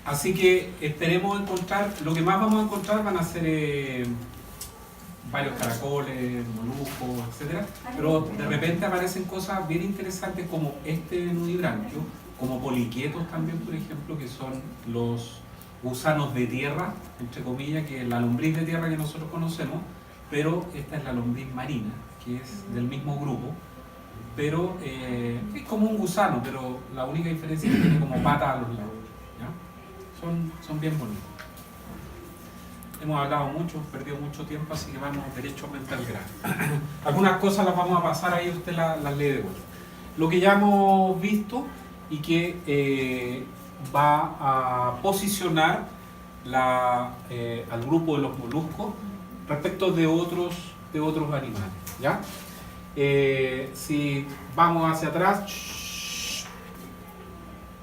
Así que esperemos encontrar, lo que más vamos a encontrar van a ser varios caracoles, moluscos, etcétera, pero de repente aparecen cosas bien interesantes como este nudibranquio, como poliquetos también, por ejemplo, que son los gusanos de tierra, entre comillas, que es la lombriz de tierra que nosotros conocemos, pero esta es la lombriz marina, que es del mismo grupo, pero es como un gusano, pero la única diferencia es que tiene como patas a los lados. Son bien bonitos. Hemos hablado mucho, perdido mucho tiempo, así que vamos derechamente al grano. Algunas cosas las vamos a pasar ahí, usted las lee de vuelta. Lo que ya hemos visto y que va a posicionar al grupo de los moluscos respecto de otros animales. ¿Ya? Si vamos hacia atrás,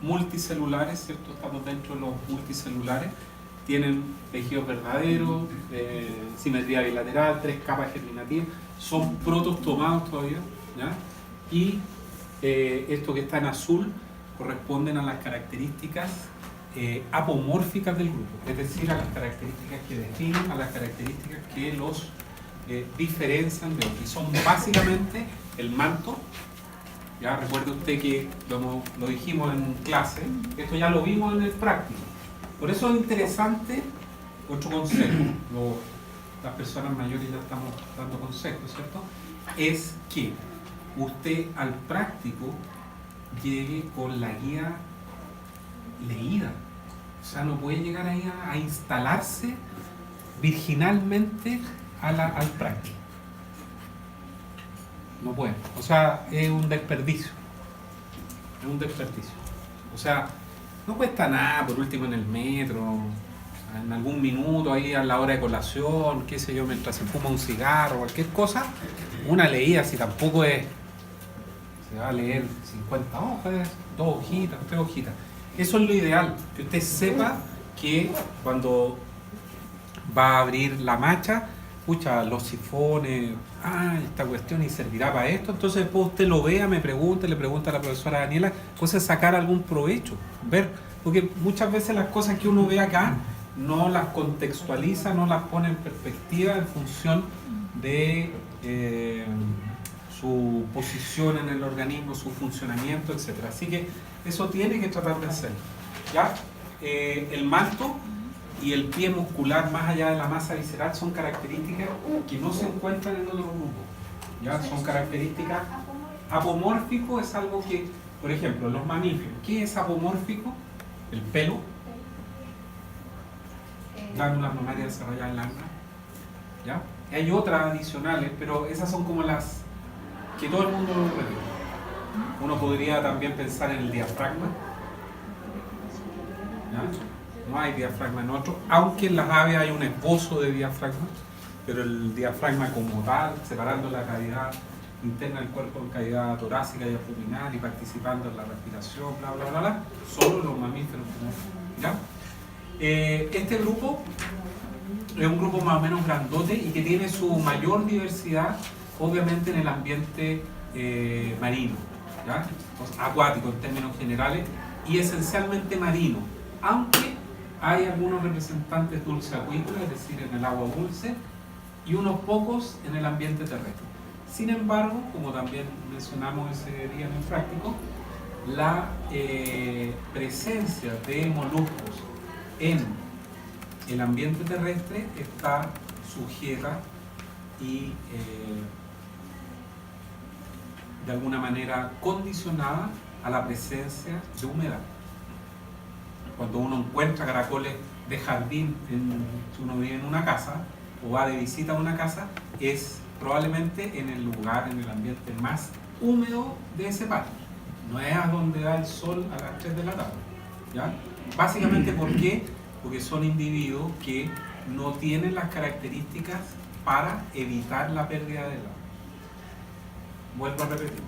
multicelulares, ¿cierto? Estamos dentro de los multicelulares. Tienen tejidos verdaderos, simetría bilateral, 3 capas germinativas, son protostomados todavía, ¿ya? Y esto que está en azul corresponden a las características apomórficas del grupo, es decir, a las características que definen, a las características que los diferencian de otros. Y son básicamente el manto. Ya recuerde usted que lo dijimos en clase, esto ya lo vimos en el práctico. Por eso es interesante otro consejo, las personas mayores ya estamos dando consejos, ¿cierto? Es que usted al práctico llegue con la guía leída. O sea, no puede llegar ahí a instalarse virginalmente al práctico. No puede. O sea, es un desperdicio. Es un desperdicio. O sea, no cuesta nada, por último en el metro, en algún minuto ahí a la hora de colación, qué sé yo, mientras se fuma un cigarro, cualquier cosa, una leída, si tampoco es, se va a leer 50 hojas, 2 hojitas, 3 hojitas. Eso es lo ideal, que usted sepa que cuando va a abrir la macha, escucha los sifones, esta cuestión y servirá para esto, entonces después usted lo vea, me pregunte, le pregunta a la profesora Daniela, pues es sacar algún provecho, ver, porque muchas veces las cosas que uno ve acá no las contextualiza, no las pone en perspectiva en función de su posición en el organismo, su funcionamiento, etc. Así que eso tiene que tratar de hacerlo. ¿Ya? El manto y el pie muscular más allá de la masa visceral son características que no se encuentran en otro grupo. ¿Ya? Son características apomórfico, es algo que, por ejemplo, los mamíferos, ¿qué es apomórfico? El pelo, glándulas mamarias desarrolladas en la alma. ¿Ya? Hay otras adicionales, pero esas son como las que todo el mundo lo repite. Uno podría también pensar en el diafragma. ¿Ya? No hay diafragma en otro, aunque en las aves hay un esbozo de diafragma, pero el diafragma como tal, separando la cavidad interna del cuerpo en cavidad torácica y abdominal y participando en la respiración, bla, bla, bla, bla, solo los mamíferos. ¿Ya? Este grupo es un grupo más o menos grandote y que tiene su mayor diversidad, obviamente, en el ambiente marino, ¿ya? Pues, acuático en términos generales y esencialmente marino, aunque hay algunos representantes dulceacuícolas, es decir, en el agua dulce, y unos pocos en el ambiente terrestre. Sin embargo, como también mencionamos ese día en el práctico, la presencia de moluscos en el ambiente terrestre está sujeta y de alguna manera condicionada a la presencia de humedad. Cuando uno encuentra caracoles de jardín, si uno vive en una casa o va de visita a una casa, es probablemente en el lugar, en el ambiente más húmedo de ese patio. No es a donde da el sol a las 3 de la tarde. ¿Ya? Básicamente, ¿por qué? Porque son individuos que no tienen las características para evitar la pérdida del agua. Vuelvo a repetir.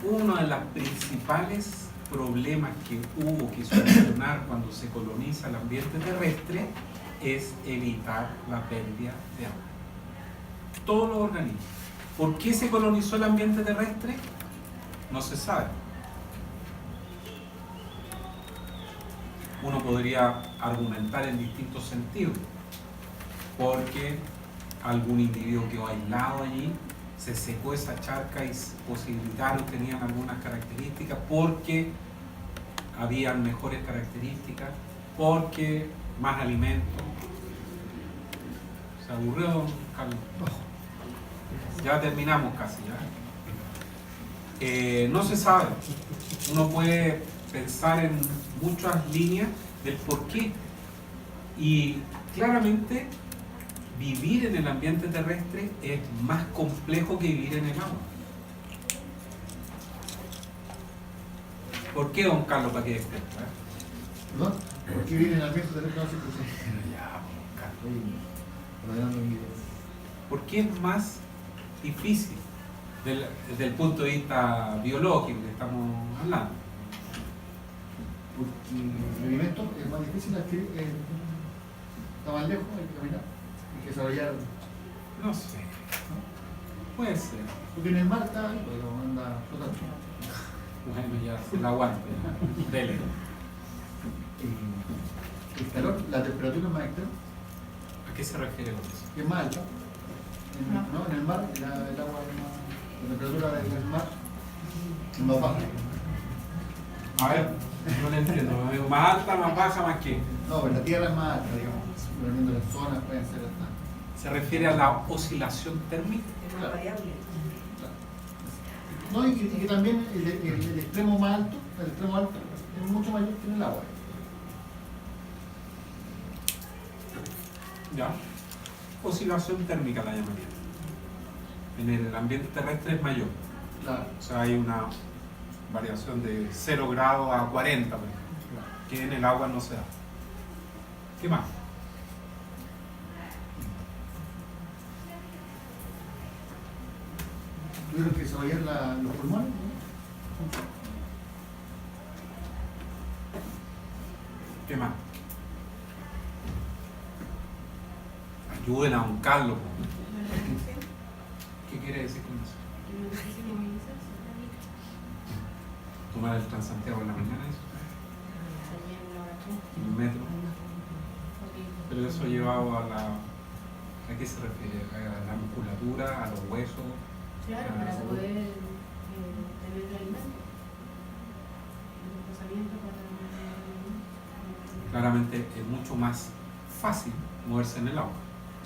Uno de los principales problemas que hubo que solucionar cuando se coloniza el ambiente terrestre es evitar la pérdida de agua. Todos los organismos. ¿Por qué se colonizó el ambiente terrestre? No se sabe. uno podría argumentar en distintos sentidos, porque algún individuo quedó aislado allí, se secó esa charca y posibilitaron, tenían algunas características, porque habían mejores características, porque más alimentos. ¿Se aburrió, don Carlos? Ya terminamos casi, ¿ya? No se sabe. Uno puede pensar en muchas líneas del por qué. Y claramente vivir en el ambiente terrestre es más complejo que vivir en el agua. ¿Por qué, don Carlos, para que esté? ¿Perdón? ¿Por qué vivir en el ambiente terrestre no se produce? Ya, don Carlos. Oye, ¿Por qué es más difícil desde el punto de vista biológico que estamos hablando? porque el alimento es más difícil adquirir, está más lejos, hay que caminar, hay que desarrollar. No sé. Puede ser. Porque en el mar está ahí, pero anda flotando. Bueno, ya se la aguanta. Dele. El calor, la temperatura es más extrema, ¿A qué se refiere con eso? es más alta. ¿No? En el mar, el agua es más, la temperatura del mar es más baja. A ver, no le entiendo. ¿Más alta, más baja, más qué? No, pero la tierra es más alta, digamos. Dependiendo de las zonas pueden ser hasta. ¿Se refiere a la oscilación térmica? Es una variable. No, y que también el extremo más alto, el extremo alto, es mucho mayor que en el agua. ¿Ya? Oscilación térmica la llamaría. En el ambiente terrestre es mayor. Claro. O sea, hay una variación de 0 grados a 40, por ejemplo, que en el agua no se da. ¿Qué más? Tuvieron que desarrollar los pulmones, ¿no? ¿Qué más? Ayuden a don Carlos. ¿Qué quiere decir con eso? Tomar el Transantiago en la mañana, eso. En el metro. Pero eso llevado a la... ¿A qué se refiere? ¿A la musculatura? ¿A los huesos? Claro, para poder tener el alimento. El desplazamiento para... Claramente es mucho más fácil moverse en el agua.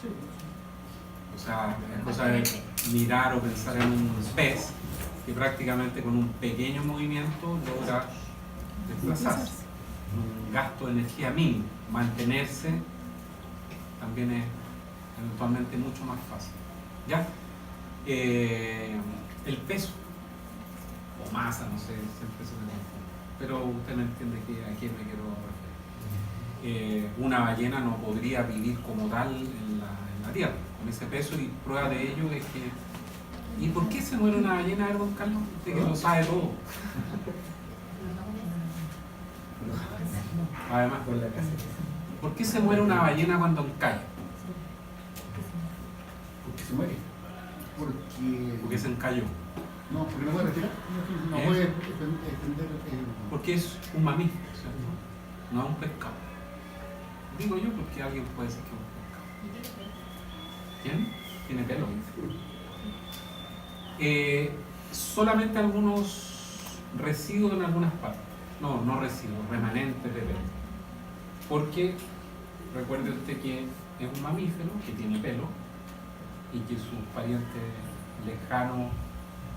Sí. O sea, es cosa de mirar o pensar en un pez que prácticamente con un pequeño movimiento logra desplazarse. Un gasto de energía mínimo. Mantenerse también es eventualmente mucho más fácil. ¿Ya? El peso o masa, no sé, siempre se me confunde. Pero usted me entiende a quién me quiero referir. Una ballena no podría vivir como tal en la Tierra, con ese peso, y prueba de ello es que... ¿Y por qué se muere una ballena, a ver, don Carlos? Usted que lo sabe todo. Además, ¿por qué se muere una ballena cuando encalla? Porque se muere. Porque se encalló. No, porque no puede respirar. No puede extender Porque es un mamífero, ¿cierto? No es un pescado. Digo yo porque alguien puede decir que es un pescado. ¿Quién? Tiene pelo. Solamente algunos residuos en algunas partes. No residuos, remanentes de pelo. Porque recuerde usted que es un mamífero que tiene pelo y que sus parientes lejanos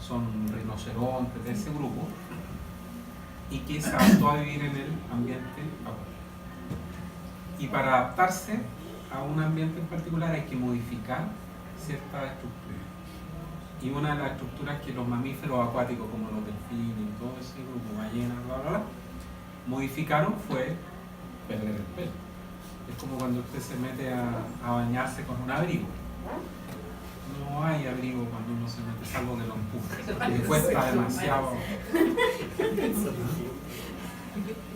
son rinocerontes de ese grupo y que se adaptó a vivir en el ambiente acuático. Y para adaptarse a un ambiente en particular hay que modificar ciertas estructuras. Y una de las estructuras que los mamíferos acuáticos, como los delfines y todo ese grupo, ballenas, bla, bla, bla, modificaron fue perder el pelo. Es como cuando usted se mete a bañarse con un abrigo. No hay abrigo cuando uno se mete, salvo que lo empuje, porque cuesta demasiado.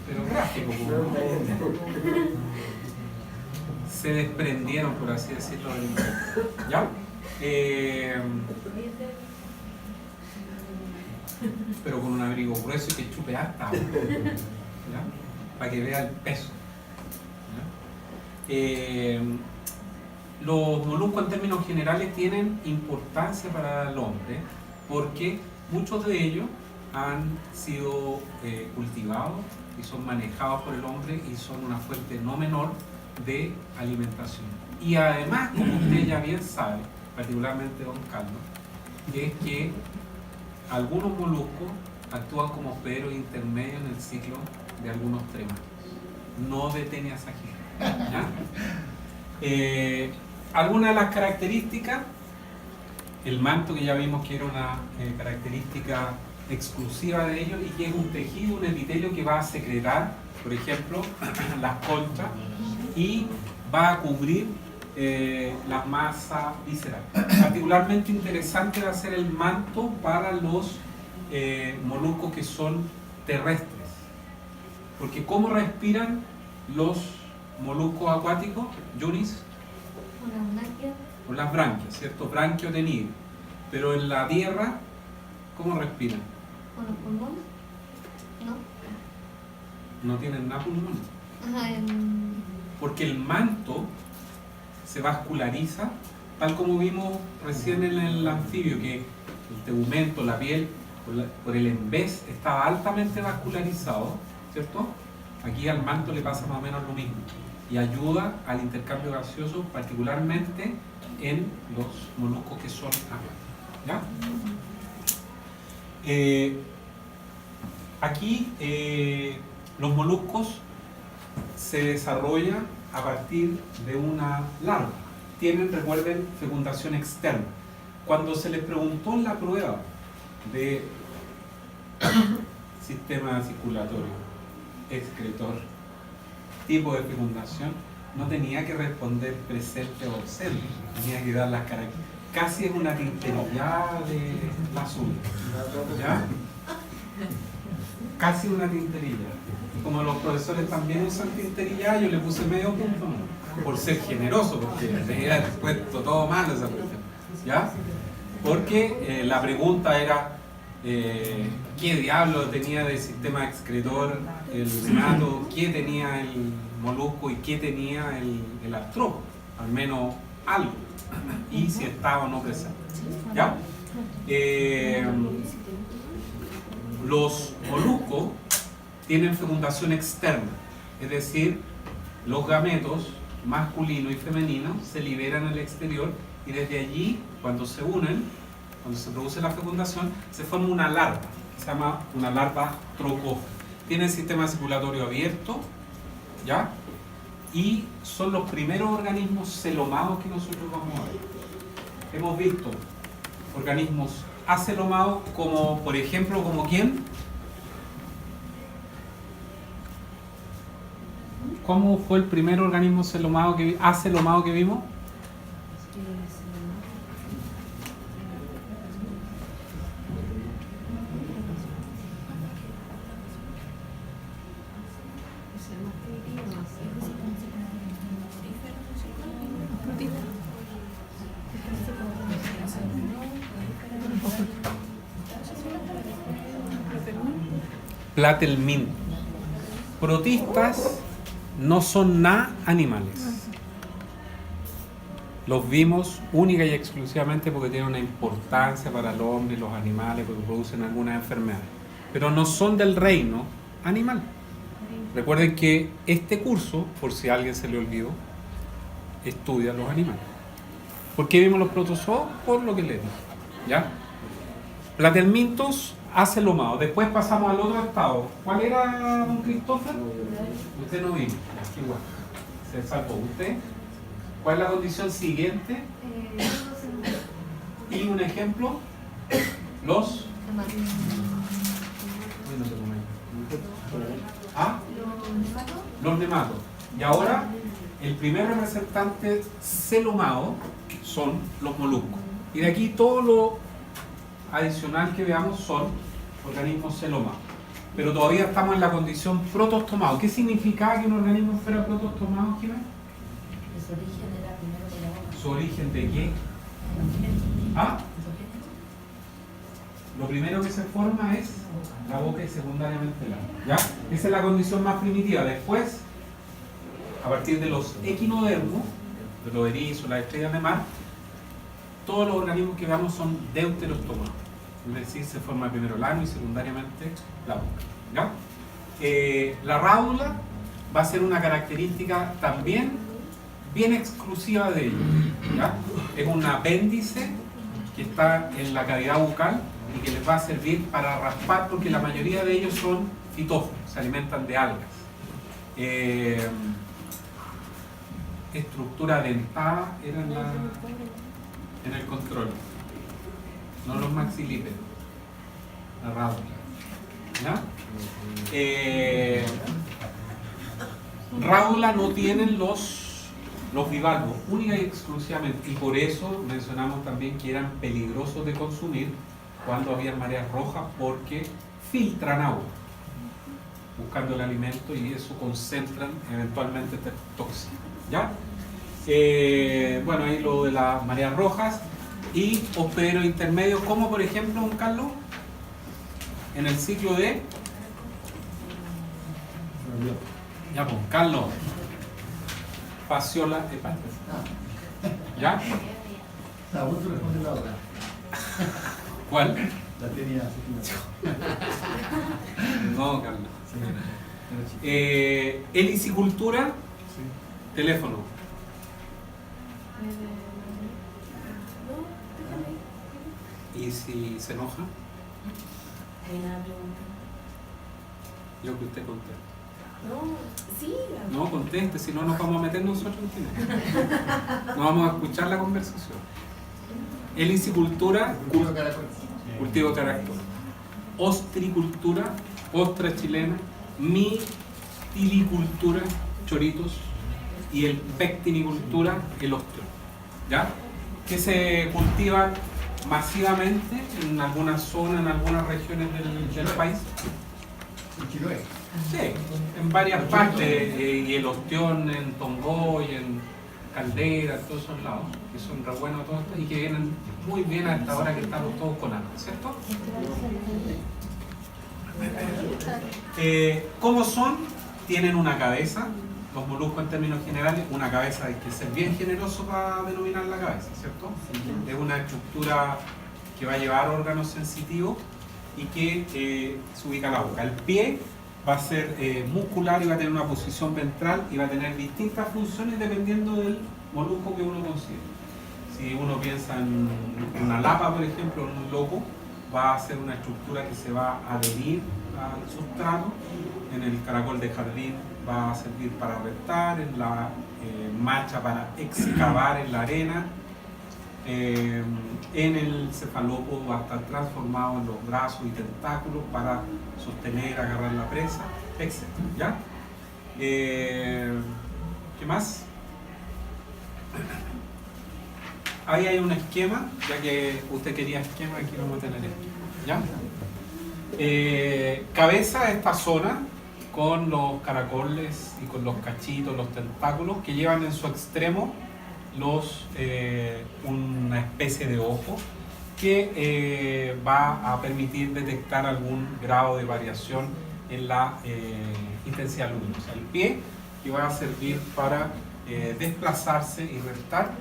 Pero gráfico, como se desprendieron, por así decirlo, ¿ya? Pero con un abrigo grueso y que chupe harta agua, ¿ya? para que vea el peso. ¿Ya? Los moluscos en términos generales tienen importancia para el hombre porque muchos de ellos han sido cultivados y son manejados por el hombre y son una fuente no menor de alimentación. Y además, como usted ya bien sabe, particularmente don Carlos, es que algunos moluscos actúan como hospederos intermedios en el ciclo de algunos trematos, no de Taenia sagittaria. Algunas de las características, el manto, que ya vimos que era una característica exclusiva de ellos y que es un tejido, un epitelio que va a secretar, por ejemplo, las conchas y va a cubrir la masa visceral. Particularmente interesante va a ser el manto para los moluscos que son terrestres, porque ¿cómo respiran los moluscos acuáticos, Yunis? Con las branquias, ¿cierto? Branquiotenidos. Pero en la tierra, ¿cómo respiran? ¿Con los pulmones? No. No tienen nada pulmón. Ajá, Porque el manto se vasculariza, tal como vimos recién en el anfibio, que el tegumento, la piel, por el embés estaba altamente vascularizado, ¿cierto? Aquí al manto le pasa más o menos lo mismo y ayuda al intercambio gaseoso, particularmente en los moluscos que son acuáticos. ¿Ya? Aquí los moluscos se desarrollan a partir de una larva. Tienen, recuerden, fecundación externa. Cuando se les preguntó en la prueba de sistema circulatorio, excretor, tipo de fecundación, no tenía que responder presente o ausente, tenía que dar las características. Casi es una tinterillada de la azul, ¿ya? Casi una tinterilla. Como los profesores también usan tinterilla, yo le puse medio punto, ¿no? Por ser generoso, porque tenía puesto todo mal esa cuestión, ¿ya? Porque la pregunta era ¿qué diablo tenía de sistema excretor el nemato? ¿Qué tenía el molusco y qué tenía el artrópodo? Al menos algo, y si estaba o no presente, ¿ya? Los moluscos tienen fecundación externa, es decir, los gametos masculino y femenino se liberan al exterior y desde allí, cuando se unen, cuando se produce la fecundación, se forma una larva, se llama una larva trocófora. Tiene el sistema circulatorio abierto, ¿ya? Y son los primeros organismos celomados que nosotros vamos a ver. Hemos visto organismos acelomados como, por ejemplo, ¿como quién? ¿Cómo fue el primer organismo acelomado que vimos? Platelminto. Protistas no son nada animales. Los vimos única y exclusivamente porque tienen una importancia para el hombre y los animales, porque producen algunas enfermedades. Pero no son del reino animal. Recuerden que este curso, por si a alguien se le olvidó, estudia los animales. ¿Por qué vimos los protozoos? Por lo que les dije, ¿ya? Platelmintos acelomados. Después pasamos al otro estado. ¿Cuál era, don Cristóbal? Usted no vino. Igual. Se salvó. ¿Usted? ¿Cuál es la condición siguiente? Y un ejemplo. Los... ¿Ah? Los nematos. Y ahora, el primer representante celomado son los moluscos. Y de aquí todo lo adicional que veamos son organismos celomados. Pero todavía estamos en la condición protostomado. ¿Qué significaba que un organismo fuera protostomado, Jimena? Su origen era primero de la boca. ¿Su origen de qué? ¿Ah? lo primero que se forma es la boca y secundariamente el ano. ¿Ya? Esa es la condición más primitiva. Después, a partir de los equinodermos, de los erizos, las estrellas de mar, todos los organismos que veamos son deuterostomados. Es decir, se forma primero el ano y secundariamente la boca. ¿Ya? La rádula va a ser una característica también bien exclusiva de ellos. ¿Ya? Es un apéndice que está en la cavidad bucal y que les va a servir para raspar, porque la mayoría de ellos son fitóforos, se alimentan de algas. Estructura dentada era en el control, no los maxilípedos, la rádula. ¿Ya? Rádula no tienen los bivalvos, única y exclusivamente, y por eso mencionamos también que eran peligrosos de consumir cuando había mareas rojas, porque filtran agua buscando el alimento y eso concentran eventualmente toxinas. ¿Ya? Bueno, ahí lo de las mareas rojas y hospederos intermedios, como por ejemplo, don Carlos, en el ciclo de... Ya, pues, Carlos, Fasciola hepática. ¿Ya? Ah, vos tú respondes la otra. ¿Cuál? La tenía así. No, Carlos. Helicicultura, teléfono. ¿Y si se enoja? Yo que usted conteste. No, sí. No, conteste, si no nos vamos a meter nosotros en quién. No vamos a escuchar la conversación. Helicicultura, cultivo de caracol. Ostricultura, ostra chilena. Mitilicultura, choritos. Y el pectinicultura, el ostro. ¿Ya? Que se cultiva masivamente en algunas zonas, en algunas regiones del país. En Chiloé. Sí, en varias partes, y el ostión en Tongoy, en Caldera, en todos esos lados, que son re buenos todos estos y que vienen muy bien a esta hora que estamos todos con hambre, ¿cierto? ¿Cómo son? Tienen una cabeza, los moluscos en términos generales, una cabeza, hay que ser bien generoso para denominar la cabeza, ¿cierto? Es una estructura que va a llevar órganos sensitivos y que se ubica en la boca. El pie va a ser muscular y va a tener una posición ventral y va a tener distintas funciones dependiendo del molusco que uno considere. Si uno piensa en una lapa, por ejemplo, en un loco, va a ser una estructura que se va a adherir al sustrato. En el caracol de jardín va a servir para reptar, en la macha para excavar en la arena. En el cefalópodo va a estar transformado en los brazos y tentáculos para sostener, agarrar la presa, etc. ¿Ya? ¿Qué más? Ahí hay un esquema, ya que usted quería esquema, aquí vamos a tener esquema. ¿Ya? Cabeza, esta zona con los caracoles y con los cachitos, los tentáculos que llevan en su extremo una especie de ojo que va a permitir detectar algún grado de variación en la intensidad luminosa. El pie, que va a servir para desplazarse y reptar,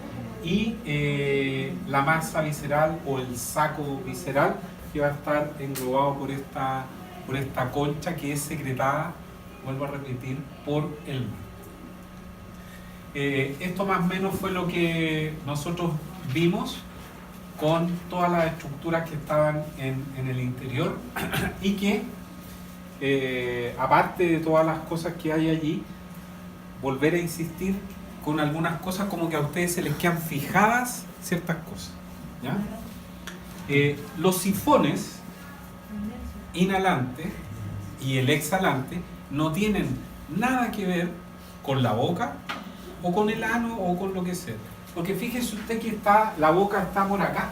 y la masa visceral o el saco visceral, que va a estar englobado por esta concha que es secretada, vuelvo a repetir, por el mar. Esto más o menos fue lo que nosotros vimos con todas las estructuras que estaban en el interior y que aparte de todas las cosas que hay allí, volver a insistir con algunas cosas como que a ustedes se les quedan fijadas ciertas cosas, ¿ya? Los sifones inhalante y el exhalante no tienen nada que ver con la boca o con el ano o con lo que sea, porque fíjese usted que la boca está por acá,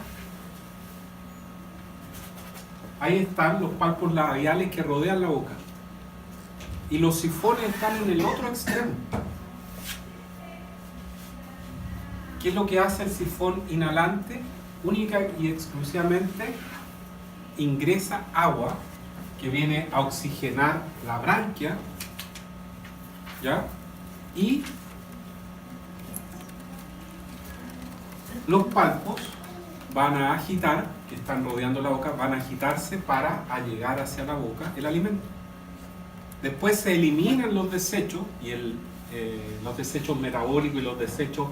ahí están los palpos labiales que rodean la boca y los sifones están en el otro extremo. ¿Qué es lo que hace el sifón inhalante? Única y exclusivamente ingresa agua que viene a oxigenar la branquia, ¿ya? Y los palpos van a agitar, que están rodeando la boca, van a agitarse para llegar hacia la boca el alimento. Después se eliminan los desechos, y los desechos metabólicos y los desechos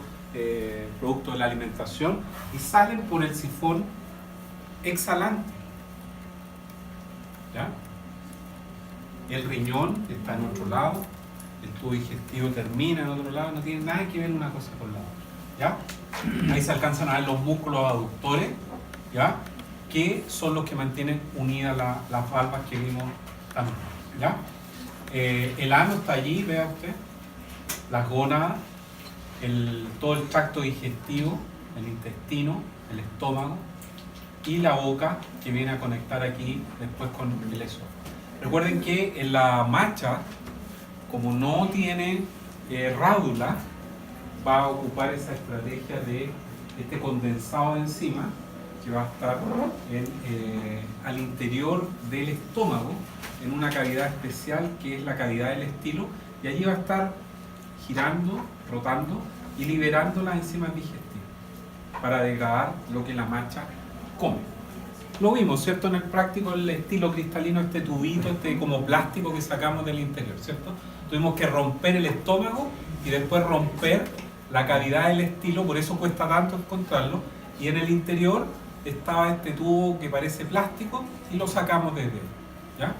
producto de la alimentación, y salen por el sifón exhalante. ¿Ya? El riñón está en otro lado, el tubo digestivo termina en otro lado, no tiene nada que ver una cosa con la otra. ¿Ya? Ahí se alcanzan a ver los músculos aductores, ¿ya? Que son los que mantienen unidas las valvas que vimos también. ¿Ya? El ano está allí, vea usted, las gónadas, todo el tracto digestivo, el intestino, el estómago y la boca, que viene a conectar aquí después con el esófago. Recuerden que en la macha, como no tiene rádula, va a ocupar esa estrategia de este condensado de enzima que va a estar al interior del estómago, en una cavidad especial que es la cavidad del estilo, y allí va a estar girando, rotando y liberando las enzimas digestivas para degradar lo que la macha come. Lo vimos, ¿cierto? En el práctico, el estilo cristalino, este tubito, como plástico que sacamos del interior, ¿cierto? Tuvimos que romper el estómago y después romper la cavidad del estilo, por eso cuesta tanto encontrarlo, y en el interior estaba este tubo que parece plástico y lo sacamos desde él, ¿ya?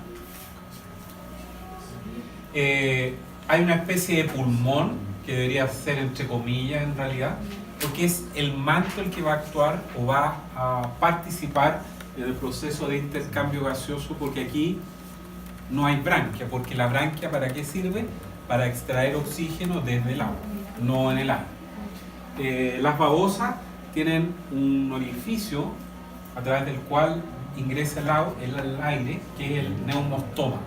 Hay una especie de pulmón que debería ser entre comillas en realidad, porque es el manto el que va a actuar o va a participar en el proceso de intercambio gaseoso, porque aquí no hay branquia, porque la branquia ¿para qué sirve? Para extraer oxígeno desde el agua, no en el aire. Las babosas tienen un orificio a través del cual ingresa el aire, que es el neumostoma,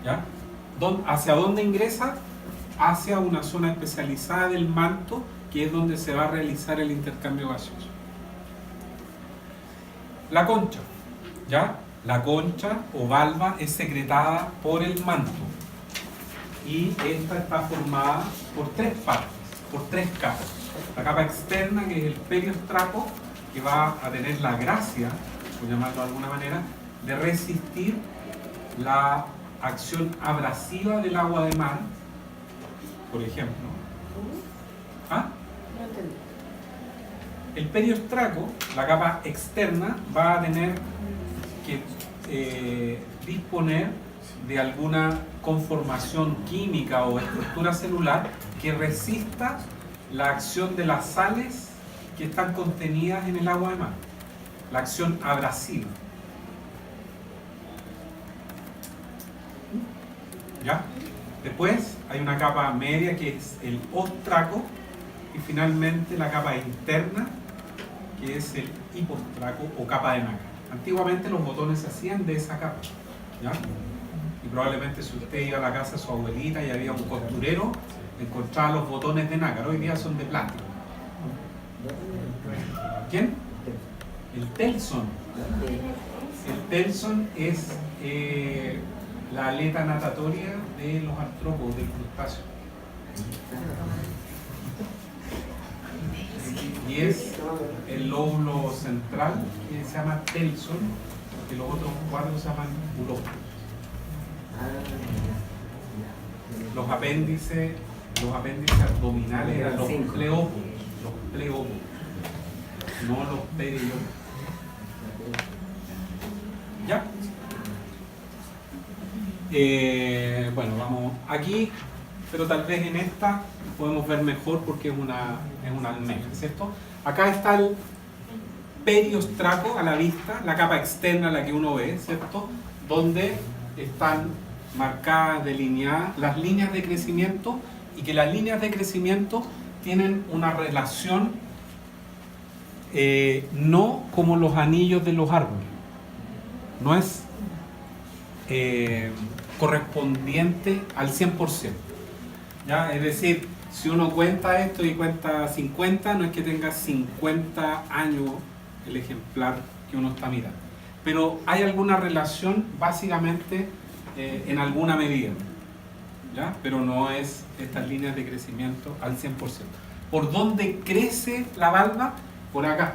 ¿ya? ¿Hacia dónde ingresa? Hacia una zona especializada del manto, que es donde se va a realizar el intercambio gaseoso. La concha, ¿ya? La concha o valva es secretada por el manto, y esta está formada por tres partes, por tres capas. La capa externa, que es el periostraco, que va a tener la gracia, por llamarlo de alguna manera, de resistir la acción abrasiva del agua de mar, por ejemplo. ¿Ah? No entendí. El periostraco, la capa externa, va a tener que disponer de alguna conformación química o estructura celular que resista la acción de las sales que están contenidas en el agua de mar, la acción abrasiva. ¿Ya? Después hay una capa media que es el ostraco, y finalmente la capa interna, que es el hipostraco o capa de nácar. Antiguamente los botones se hacían de esa capa, ¿ya? Y probablemente si usted iba a la casa de su abuelita y había un costurero, encontraba los botones de nácar. Hoy día son de plástico. ¿Quién? El telson. El telson es la aleta natatoria de los artrópodos, del crustáceo. Y es el lóbulo central, que se llama telson, y los otros cuatro se llaman urópodos. Los apéndices abdominales eran los pleópodos, no los periópodos. ¿Ya? Bueno, vamos aquí, pero tal vez en esta podemos ver mejor porque es una almeja, ¿cierto? Acá está el periostraco a la vista, la capa externa, la que uno ve, ¿cierto? Donde están marcadas, delineadas las líneas de crecimiento, y que las líneas de crecimiento tienen una relación no como los anillos de los árboles, no es correspondiente al 100%, ¿ya? Es decir, si uno cuenta esto y cuenta 50, no es que tenga 50 años el ejemplar que uno está mirando. pero hay alguna relación básicamente en alguna medida, ¿ya? Pero no es estas líneas de crecimiento al 100%. ¿Por dónde crece la valva? Por acá.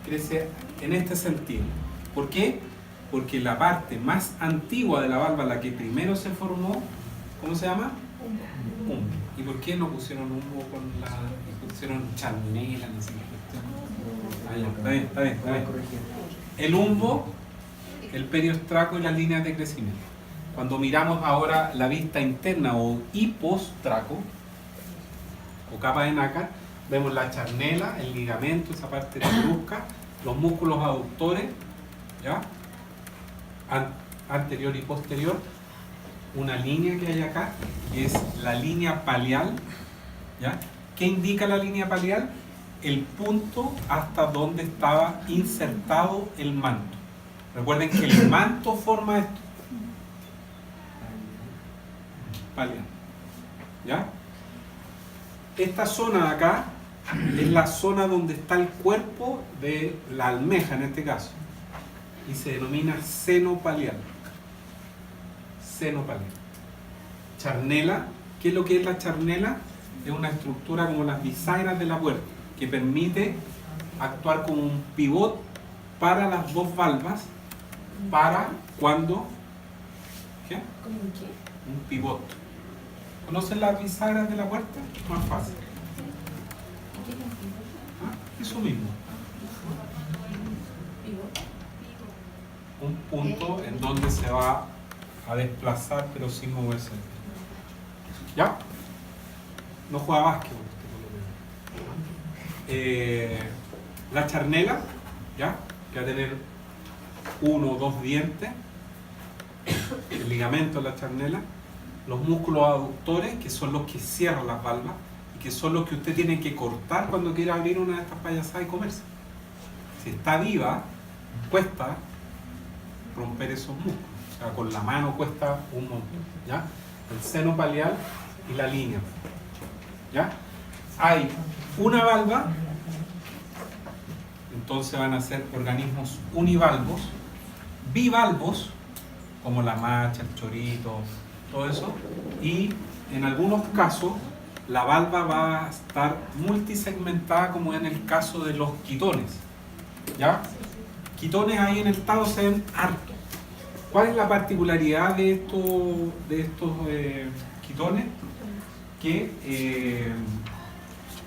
Crece en este sentido. ¿Por qué? Porque la parte más antigua de la valva, la que primero se formó, ¿cómo se llama? Humbo. ¿Y por qué no pusieron humbo con la... pusieron charnela, no sé qué cuestión? Ah, ya, está bien, está bien, está bien. El humbo, el periostraco y las líneas de crecimiento. Cuando miramos ahora la vista interna o hipostraco, o capa de nácar, vemos la charnela, el ligamento, esa parte brusca, los músculos aductores, ¿ya? Anterior y posterior, una línea que hay acá, que es la línea palial, ¿ya? ¿Qué indica la línea palial? El punto hasta donde estaba insertado el manto. Recuerden que el manto forma esto. Palial. ¿Ya? Esta zona de acá es la zona donde está el cuerpo de la almeja en este caso. Y se denomina seno palial. Seno palial. Charnela. ¿Qué es lo que es la charnela? Es una estructura como las bisagras de la puerta, que permite actuar como un pivot para las dos valvas, para cuando... ¿Qué? ¿Cómo un qué? Un pivot. ¿Conocen las bisagras de la puerta? Más fácil. ¿Qué es un pivot? ¿Ah? Eso mismo. Un punto en donde se va a desplazar pero sin moverse. ¿Ya? No juega básquet. La charnela, ¿ya? Que va a tener 1 o 2 dientes, el ligamento de la charnela, los músculos aductores, que son los que cierran las valvas y que son los que usted tiene que cortar cuando quiera abrir una de estas payasadas y comerse. Si está viva, cuesta romper esos músculos, o sea, con la mano cuesta un montón, ¿ya? El seno palial y la línea, ¿ya? Hay una valva, entonces van a ser organismos univalvos, bivalvos, como la macha, el chorito, todo eso, y en algunos casos la valva va a estar multisegmentada, como en el caso de los quitones, ¿ya? Quitones ahí en el estado se ven hartos. ¿Cuál es la particularidad de estos quitones? Que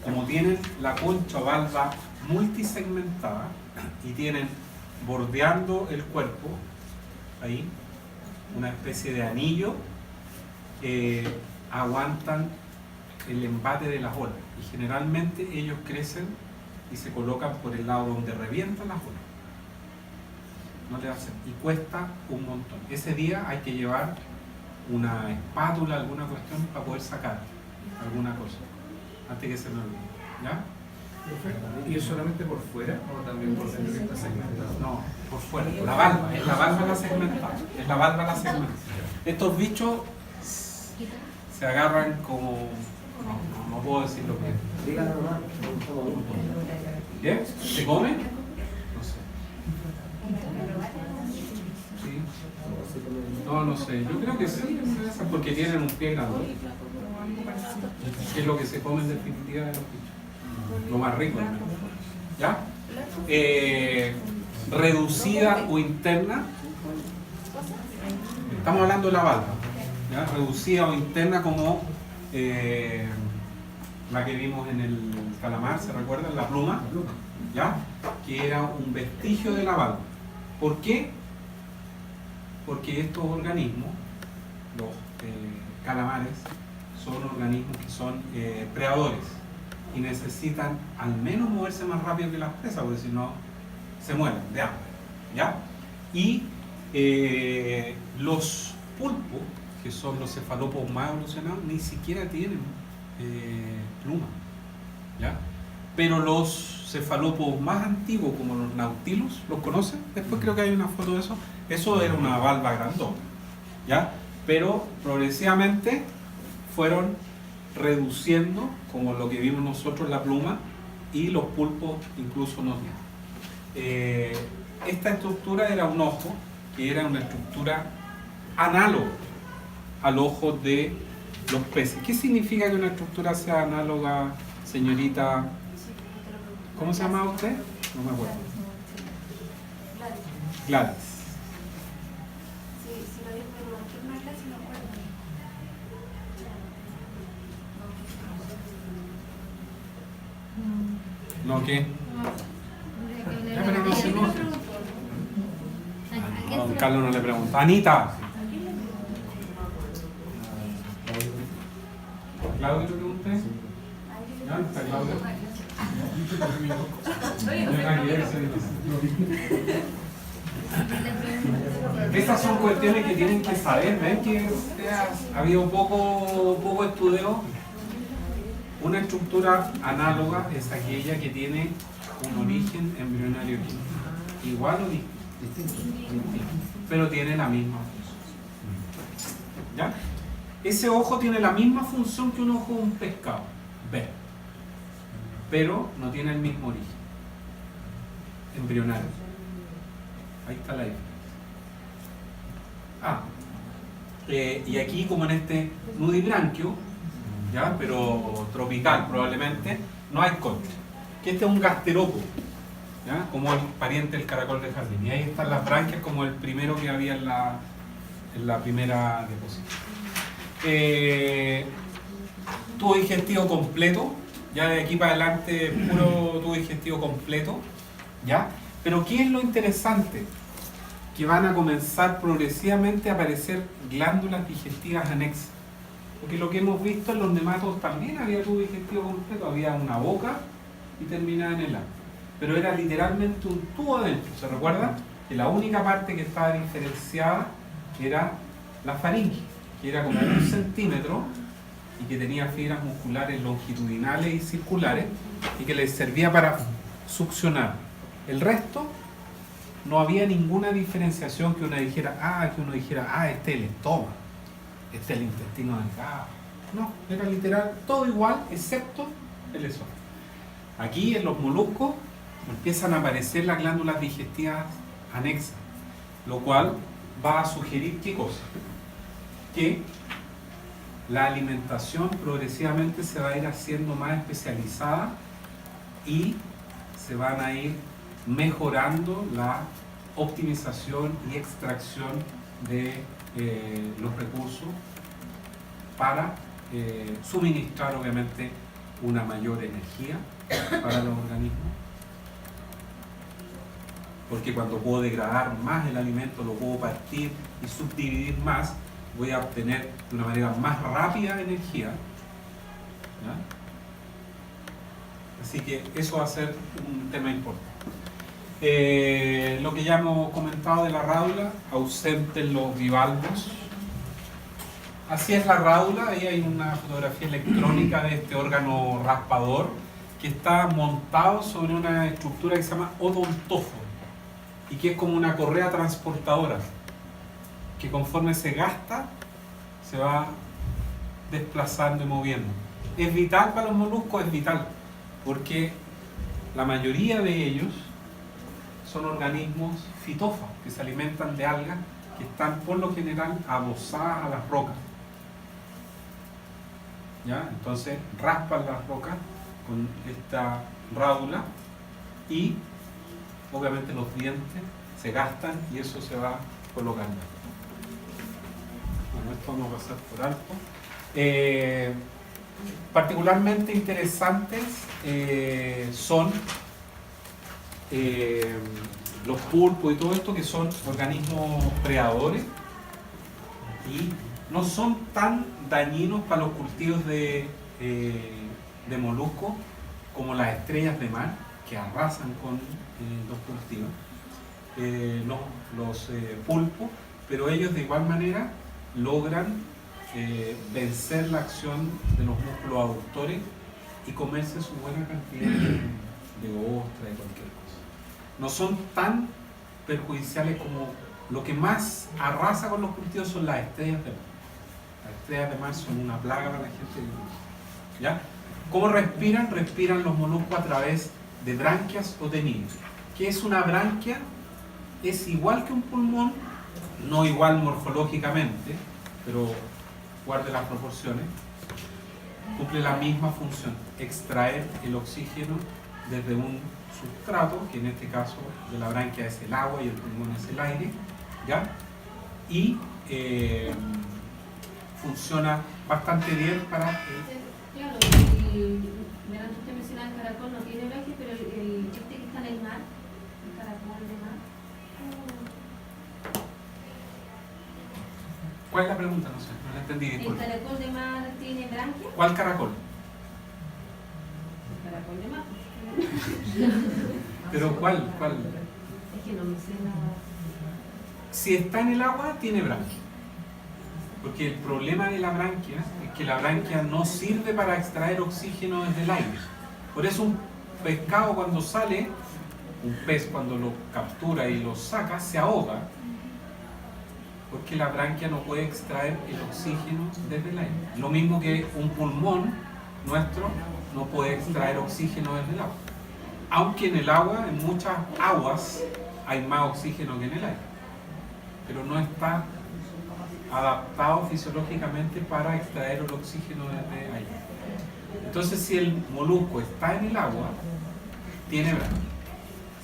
como tienen la concha o valva multisegmentada y tienen bordeando el cuerpo ahí una especie de anillo, aguantan el embate de las olas y generalmente ellos crecen y se colocan por el lado donde revientan las olas. No le va a hacer. Y cuesta un montón. Ese día hay que llevar una espátula, alguna cuestión para poder sacar alguna cosa antes que se me olvide. ¿Ya? ¿Y es solamente por fuera o también por dentro que está segmentado? No, por fuera. La valva, es la valva la segmentada. Es la valva la segmentada. Estos bichos se agarran como... No puedo decir lo que es. Dígalo nomás. ¿Qué? ¿Se come? No sé. Sí. No sé. Yo creo que sí, porque tienen un pie grande. Es lo que se come en definitiva de los bichos. Lo más rico. ¿Ya? Reducida o interna. Estamos hablando de la valva. ¿Ya? Reducida o interna como la que vimos en el calamar, ¿se recuerdan? La pluma. ¿Ya? Que era un vestigio de la valva. ¿Por qué? Porque estos organismos, los calamares, son organismos que son predadores y necesitan al menos moverse más rápido que las presas, porque si no se mueren de hambre, ¿ya? Y los pulpos, que son los cefalópodos más evolucionados, ni siquiera tienen pluma, ¿ya? Pero los cefalópodos más antiguos, como los nautilus, ¿los conocen? Después creo que hay una foto de eso. Eso era una valva grandota, ¿ya? Pero progresivamente fueron reduciendo, como lo que vimos nosotros, la pluma, y los pulpos incluso no tienen. esta estructura era un ojo, que era una estructura análoga al ojo de los peces. ¿Qué significa que una estructura sea análoga, señorita? ¿Cómo se llama usted? No me acuerdo. Gladys. Sí, lo dijo en la última clase, me acuerdo. ¿No qué? Ya, pero no se enoje. A don Carlos no le pregunta. Anita. ¿Claudio le pregunté? ¿Ya? ¿Está Claudio? Estas son cuestiones que tienen que saber. ¿Ven que ha habido poco estudio? Una estructura análoga es aquella que tiene un origen embrionario químico. Igual o distinto, pero tiene la misma función. ¿Ya? Ese ojo tiene la misma función que un ojo de un pescado, ver, pero no tiene el mismo origen embrionario. Ahí está la diferencia. Y aquí, como en este nudibranquio, ¿ya? Pero tropical probablemente, no hay concha. Que este es un gasterópodo, ¿ya? Como el pariente del caracol de jardín. Y ahí están las branquias como el primero que había en la primera diapositiva. Tubo digestivo completo, ya de aquí para adelante puro tubo digestivo completo, ¿ya? Pero ¿qué es lo interesante? Que van a comenzar progresivamente a aparecer glándulas digestivas anexas. Porque lo que hemos visto en los nematodos también había tubo digestivo completo, había una boca y terminaba en el ano. Pero era literalmente un tubo adentro. ¿Se recuerdan? Que la única parte que estaba diferenciada era la faringe, que era como 1 centímetro y que tenía fibras musculares longitudinales y circulares y que les servía para succionar. El resto no había ninguna diferenciación que uno dijera, este es el estómago, este es el intestino delgado. No, era literal todo igual excepto el esófago. Aquí en los moluscos empiezan a aparecer las glándulas digestivas anexas, lo cual va a sugerir ¿qué cosa? Que la alimentación progresivamente se va a ir haciendo más especializada y se van a ir mejorando la optimización y extracción de los recursos para suministrar obviamente una mayor energía para los organismos, porque cuando puedo degradar más el alimento, lo puedo partir y subdividir más, voy a obtener de una manera más rápida energía, ¿ya? Así que eso va a ser un tema importante. Lo que ya hemos comentado de la rádula, ausente en los bivalvos. Así es la rádula, ahí hay una fotografía electrónica de este órgano raspador que está montado sobre una estructura que se llama odontófono y que es como una correa transportadora que conforme se gasta se va desplazando y moviendo. ¿Es vital para los moluscos? Es vital, porque la mayoría de ellos son organismos fitófagos que se alimentan de algas que están por lo general adosadas a las rocas. ¿Ya? Entonces raspan las rocas con esta rádula y obviamente los dientes se gastan y eso se va colocando. Bueno, esto vamos a pasar por alto. Particularmente interesantes son los pulpos y todo esto, que son organismos predadores y no son tan dañinos para los cultivos de moluscos como las estrellas de mar, que arrasan con los cultivos, los pulpos, pero ellos de igual manera logran vencer la acción de los músculos aductores y comerse su buena cantidad de ostra, de cualquier cosa. No son tan perjudiciales como lo que más arrasa con los cultivos son las estrellas de mar. Las estrellas de mar son una plaga para la gente. ¿Ya? ¿Cómo respiran? Respiran los moluscos a través de branquias o tenidos. ¿Qué es una branquia? es igual que un pulmón, no igual morfológicamente, pero guarde las proporciones, cumple la misma función, extraer el oxígeno desde un sustrato, que en este caso de la branquia es el agua y el pulmón es el aire, ¿ya? Y funciona bastante bien para... Claro, y delante usted mencionaba el caracol, no tiene branquias, pero este que está en el mar, el caracol de mar. ¿Cuál es la pregunta? No sé, no la entendí. ¿El Disculpe. caracol de mar tiene branquias? ¿Cuál caracol? El caracol de mar. ¿Pero cuál? Es que no me sé nada. Si está en el agua, tiene branquia. Porque el problema de la branquia es que la branquia no sirve para extraer oxígeno desde el aire. Por eso un pescado cuando sale, un pez cuando lo captura y lo saca, se ahoga. Porque la branquia no puede extraer el oxígeno desde el aire. Lo mismo que un pulmón nuestro no puede extraer oxígeno desde el agua. Aunque en el agua, en muchas aguas, hay más oxígeno que en el aire. Pero no está adaptado fisiológicamente para extraer el oxígeno desde ahí. Entonces, si el molusco está en el agua, tiene branquia.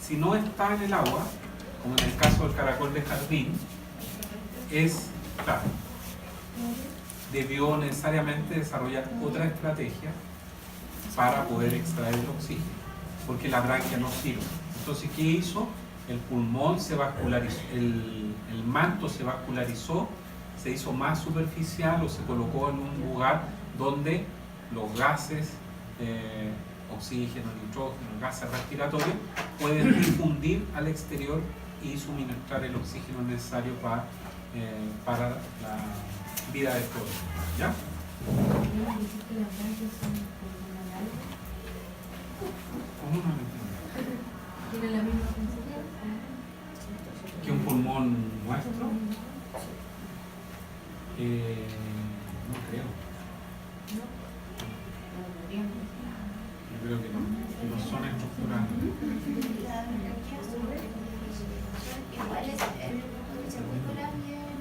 Si no está en el agua, como en el caso del caracol de jardín, claro, debió necesariamente desarrollar otra estrategia para poder extraer el oxígeno, porque la branquia no sirve. Entonces, ¿qué hizo? El pulmón se vascularizó, el manto se vascularizó, se hizo más superficial o se colocó en un lugar donde los gases, oxígeno, nitrógeno, gases respiratorios, pueden difundir al exterior y suministrar el oxígeno necesario para la vida de todos. ¿Ya? ¿Cómo no lo entiendo? ¿Tiene la misma función? ¿Que un pulmón nuestro? No creo. Yo creo que no son estructurales. Igual es se circula bien.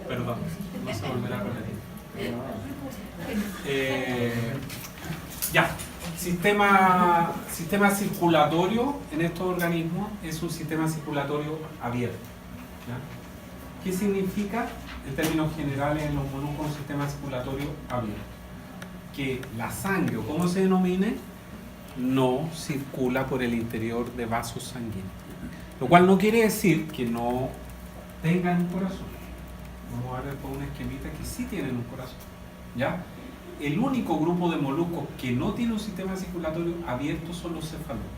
Perdón, no se volverá a repetir. Ya, sistema circulatorio en estos organismos es un sistema circulatorio abierto. ¿Ya? ¿Qué significa en términos generales en los moluscos un sistema circulatorio abierto? Que la sangre, o como se denomine, no circula por el interior de vasos sanguíneos. Lo cual no quiere decir que no tengan un corazón. Vamos a ver por una esquemita que sí tienen un corazón. ¿Ya? El único grupo de moluscos que no tiene un sistema circulatorio abierto son los cefalópodos.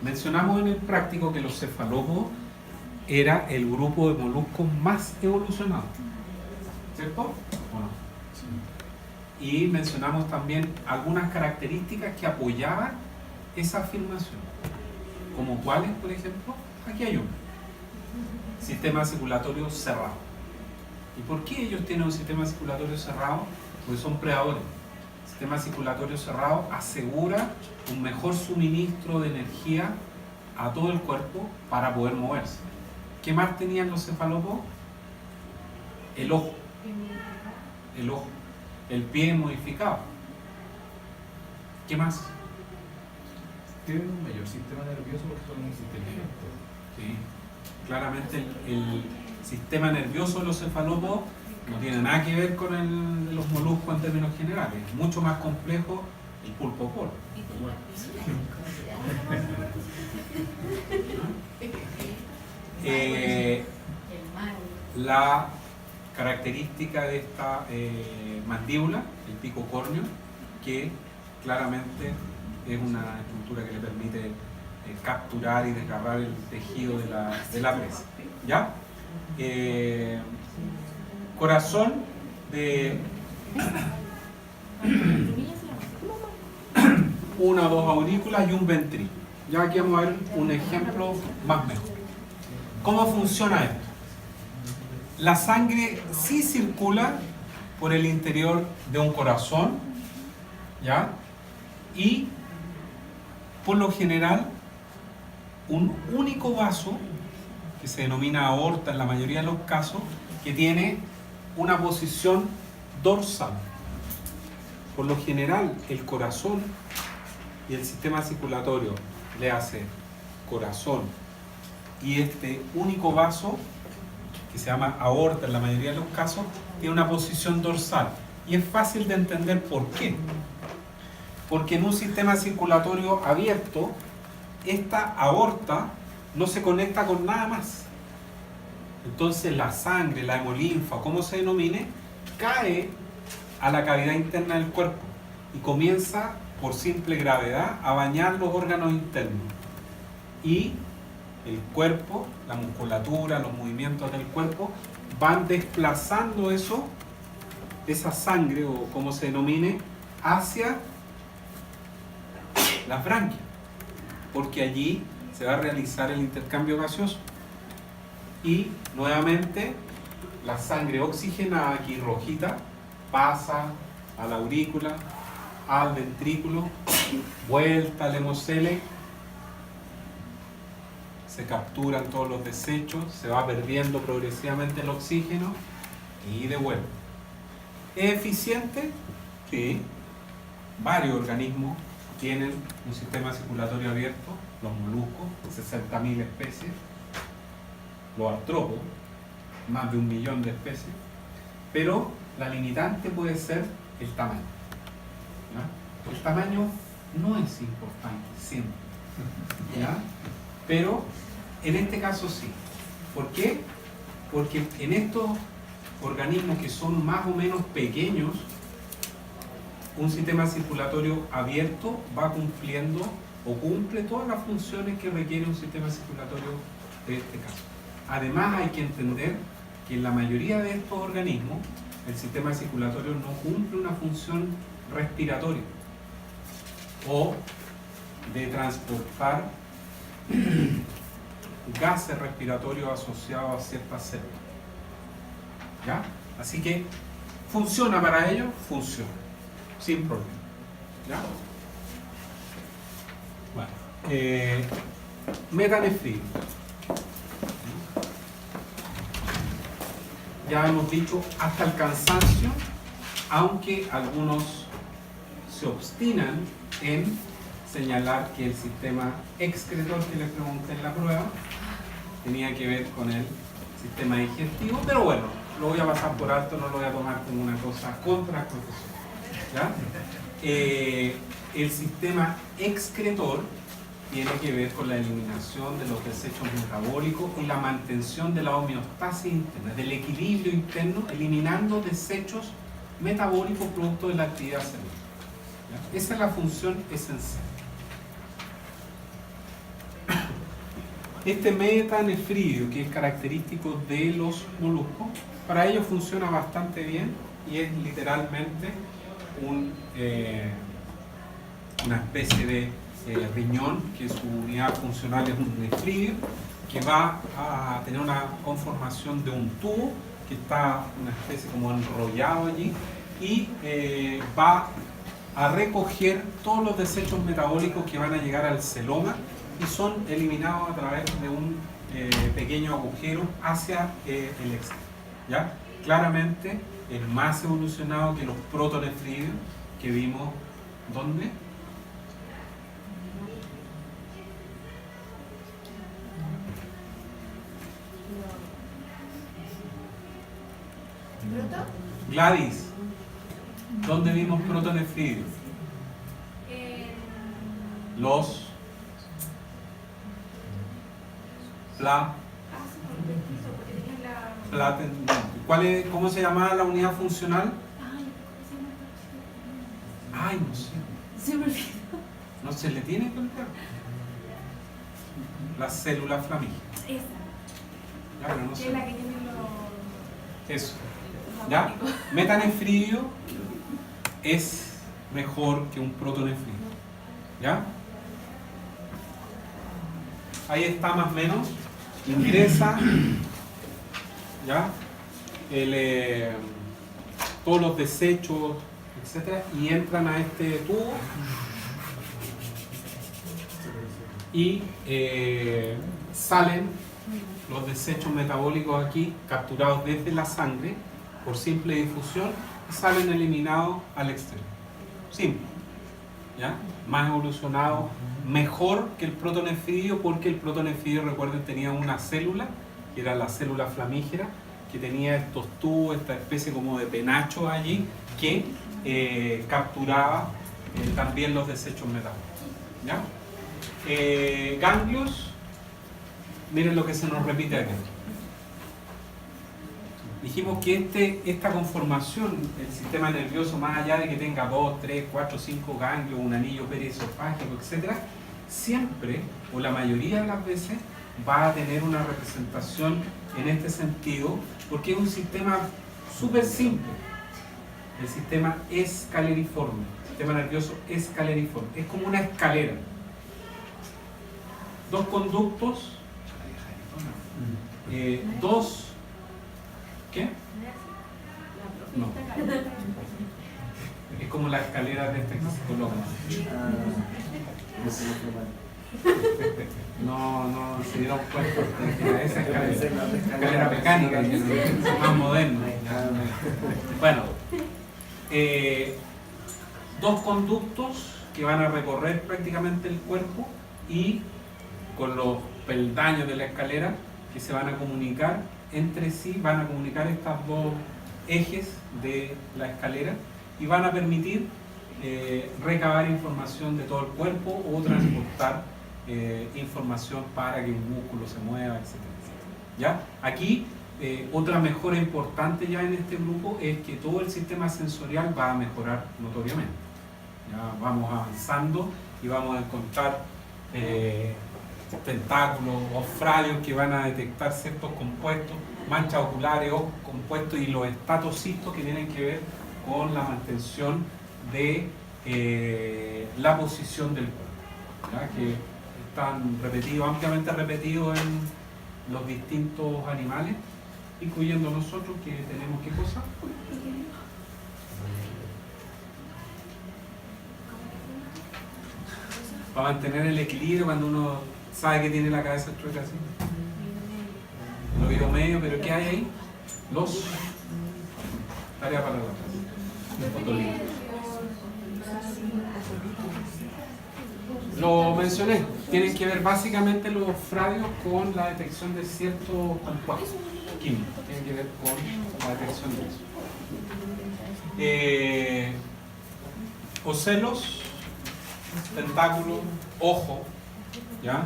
Mencionamos en el práctico que los cefalópodos era el grupo de moluscos más evolucionado, ¿cierto? ¿O no? Y mencionamos también algunas características que apoyaban esa afirmación, como cuáles, por ejemplo, aquí hay uno: sistema circulatorio cerrado. ¿Y por qué ellos tienen un sistema circulatorio cerrado? Porque son predadores. El sistema circulatorio cerrado asegura un mejor suministro de energía a todo el cuerpo para poder moverse. ¿Qué más tenían los cefalópodos? El ojo. El ojo. El pie modificado. ¿Qué más? Tienen un mayor sistema nervioso porque son más inteligentes. Sí. Claramente el sistema nervioso de los cefalópodos no tiene nada que ver con el de los moluscos en términos generales. Es mucho más complejo el pulpo polo. La característica de esta mandíbula, el pico córneo, que claramente es una estructura que le permite capturar y desgarrar el tejido de la presa. ¿Ya? Corazón de una o dos aurículas y un ventrículo. Ya aquí vamos a ver un ejemplo más mejor. ¿Cómo funciona esto? La sangre sí circula por el interior de un corazón, ¿ya? Y por lo general un único vaso, que se denomina aorta en la mayoría de los casos, que tiene una posición dorsal. Por lo general el corazón y el sistema circulatorio le hace corazón y este único vaso, que se llama aorta en la mayoría de los casos, tiene una posición dorsal. Y es fácil de entender por qué. Porque en un sistema circulatorio abierto, esta aorta no se conecta con nada más. Entonces la sangre, la hemolinfa, como se denomine, cae a la cavidad interna del cuerpo y comienza por simple gravedad a bañar los órganos internos. Y el cuerpo, la musculatura, los movimientos del cuerpo van desplazando esa sangre, o como se denomine, hacia las branquias, porque allí se va a realizar el intercambio gaseoso. Y nuevamente la sangre oxigenada, aquí rojita, pasa a la aurícula, al ventrículo, vuelta al hemocele, se capturan todos los desechos, se va perdiendo progresivamente el oxígeno y de vuelta. ¿Es eficiente? Sí. Varios organismos tienen un sistema circulatorio abierto, los moluscos, 60.000 especies, los artrópodos, más de 1 millón de especies, pero la limitante puede ser el tamaño. ¿Ya? El tamaño no es importante siempre, ¿ya? Pero en este caso sí. ¿Por qué? Porque en estos organismos que son más o menos pequeños, un sistema circulatorio abierto va cumpliendo o cumple todas las funciones que requiere un sistema circulatorio de este caso. Además hay que entender que en la mayoría de estos organismos el sistema circulatorio no cumple una función respiratoria o de transportar gases respiratorios asociados a ciertas células. ¿Ya? Así que, ¿funciona para ello? Funciona, sin problema. ¿Ya? Bueno, metanefrino. Ya hemos dicho hasta el cansancio, aunque algunos se obstinan en señalar que el sistema excretor que les pregunté en la prueba tenía que ver con el sistema digestivo, pero bueno, lo voy a pasar por alto, no lo voy a tomar como una cosa contra el profesor. ¿Ya? El sistema excretor tiene que ver con la eliminación de los desechos metabólicos y la mantención de la homeostasis interna, del equilibrio interno, eliminando desechos metabólicos producto de la actividad celular. ¿Ya? Esa es la función esencial. Este metanefridio, que es característico de los moluscos, para ello funciona bastante bien y es literalmente una especie de riñón, que su unidad funcional es un nefridio, que va a tener una conformación de un tubo que está una especie como enrollado allí y va a recoger todos los desechos metabólicos que van a llegar al celoma y son eliminados a través de un pequeño agujero hacia el exterior. ¿Ya? Claramente es más evolucionado que los protonefridios que vimos. ¿Dónde? ¿Bruto? Gladys, ¿dónde vimos protonefridios? Los ¿Cómo se llamaba la unidad funcional? Ay, no sé. Se me olvidó. No se le tiene que olvidar. La célula flamígera. Esa. Ya, pero no Que sé. es la que tiene los... Eso. ¿Ya? Metanefridio es mejor que un protonefridio. ¿Ya? Ahí está más o menos. Ingresa. ¿Ya? todos los desechos, etcétera, y entran a este tubo y salen los desechos metabólicos aquí, capturados desde la sangre por simple difusión, y salen eliminados al exterior. Simple, ¿ya? Más evolucionado, mejor que el protonefidio, porque el protonefidio, recuerden, tenía una célula, que era la célula flamígera, que tenía estos tubos, esta especie como de penacho allí, que capturaba también los desechos metabólicos, ¿ya? Ganglios, miren lo que se nos repite aquí. Dijimos que esta conformación del sistema nervioso, más allá de que tenga 2, 3, 4, 5 ganglios, un anillo periesofágico, etc., siempre, o la mayoría de las veces, va a tener una representación en este sentido, porque es un sistema súper simple. El sistema escaleriforme, el sistema nervioso escaleriforme, es como una escalera. Dos conductos, dos... ¿Qué? No. Es como la escalera de este que se coloca. No se dieron cuenta de esa escalera mecánica, que es más moderna. Bueno, dos conductos que van a recorrer prácticamente el cuerpo y con los peldaños de la escalera que se van a comunicar entre sí, van a comunicar estos dos ejes de la escalera y van a permitir recabar información de todo el cuerpo o transportar información para que un músculo se mueva, etcétera, etcétera. ¿Ya? Aquí, otra mejora importante ya en este grupo es que todo el sistema sensorial va a mejorar notoriamente. Ya vamos avanzando y vamos a encontrar tentáculos, ofradios que van a detectar ciertos compuestos, manchas oculares o compuestos, y los estatocitos que tienen que ver con la mantención de la posición del cuerpo, ¿ya? Que están repetidos, ampliamente repetidos en los distintos animales, incluyendo nosotros, que tenemos ¿qué cosa? Para mantener el equilibrio cuando uno sabe que tiene la cabeza chueca así. El oído medio, pero ¿qué hay ahí? Los... Tarea para la clase. Lo mencioné, tienen que ver básicamente los fradios con la detección de ciertos compuestos químicos, tienen que ver con la detección de eso. Ocelos, tentáculos, ojo, ¿ya?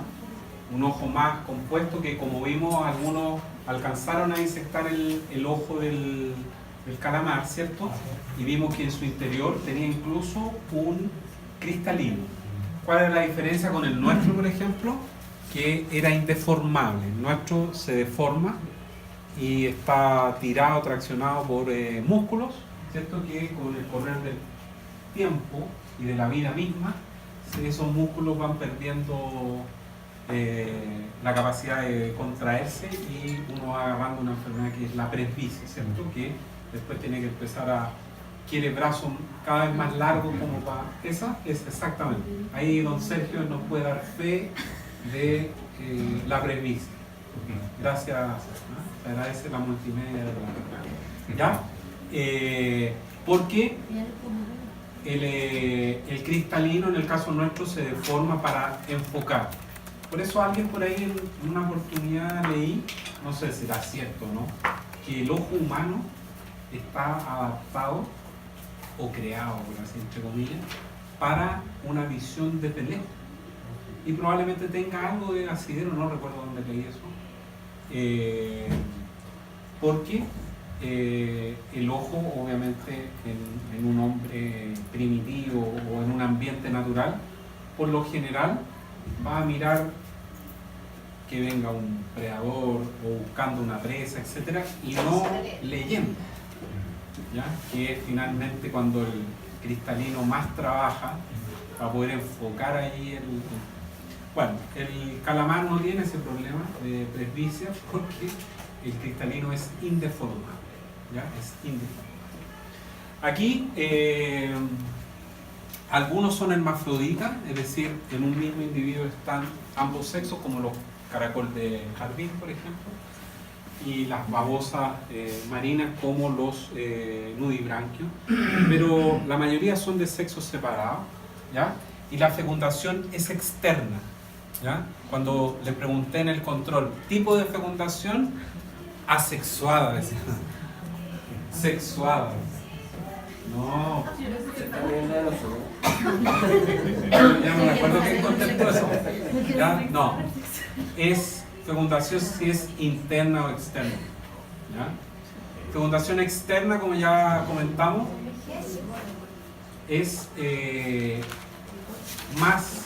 Un ojo más compuesto que, como vimos, algunos alcanzaron a insectar el ojo del calamar, ¿cierto? Y vimos que en su interior tenía incluso un cristalino. ¿Cuál es la diferencia con el nuestro, por ejemplo? Que era indeformable. El nuestro se deforma y está tirado, traccionado por músculos, ¿cierto? Que con el correr del tiempo y de la vida misma, esos músculos van perdiendo la capacidad de contraerse y uno va agarrando una enfermedad que es la presbicia, ¿cierto? Que después tiene que empezar a... quiere brazos cada vez más largos como para... Esa es exactamente. Ahí don Sergio nos puede dar fe de la presbicia. Gracias, ¿no? Se agradece la multimedia de la... ¿Ya? Porque el cristalino, en el caso nuestro, se deforma para enfocar. Por eso alguien por ahí en una oportunidad leí, no sé si será cierto o no, que el ojo humano está adaptado o creado, por así entre comillas, para una visión de lejos. Y probablemente tenga algo de asidero, no recuerdo dónde leí eso. Porque el ojo, obviamente, en un hombre primitivo o en un ambiente natural, por lo general va a mirar que venga un predador o buscando una presa, etcétera, y no leyendo, ¿ya? Que es finalmente cuando el cristalino más trabaja para poder enfocar allí Bueno, el calamar no tiene ese problema de presbicia porque el cristalino es indeformable, ¿ya? Es indeformable. Aquí algunos son hermafroditas, es decir, en un mismo individuo están ambos sexos, como los caracoles de jardín, por ejemplo, y las babosas marinas como los nudibranquios, pero la mayoría son de sexos separados, ¿ya? Y la fecundación es externa, ¿ya? Cuando le pregunté en el control, tipo de fecundación, asexuada, decía. Sexuada. No. Ya no me acuerdo qué contestó eso. ¿Ya? No. Es fecundación si es interna o externa. ¿Ya? Fecundación externa, como ya comentamos, es más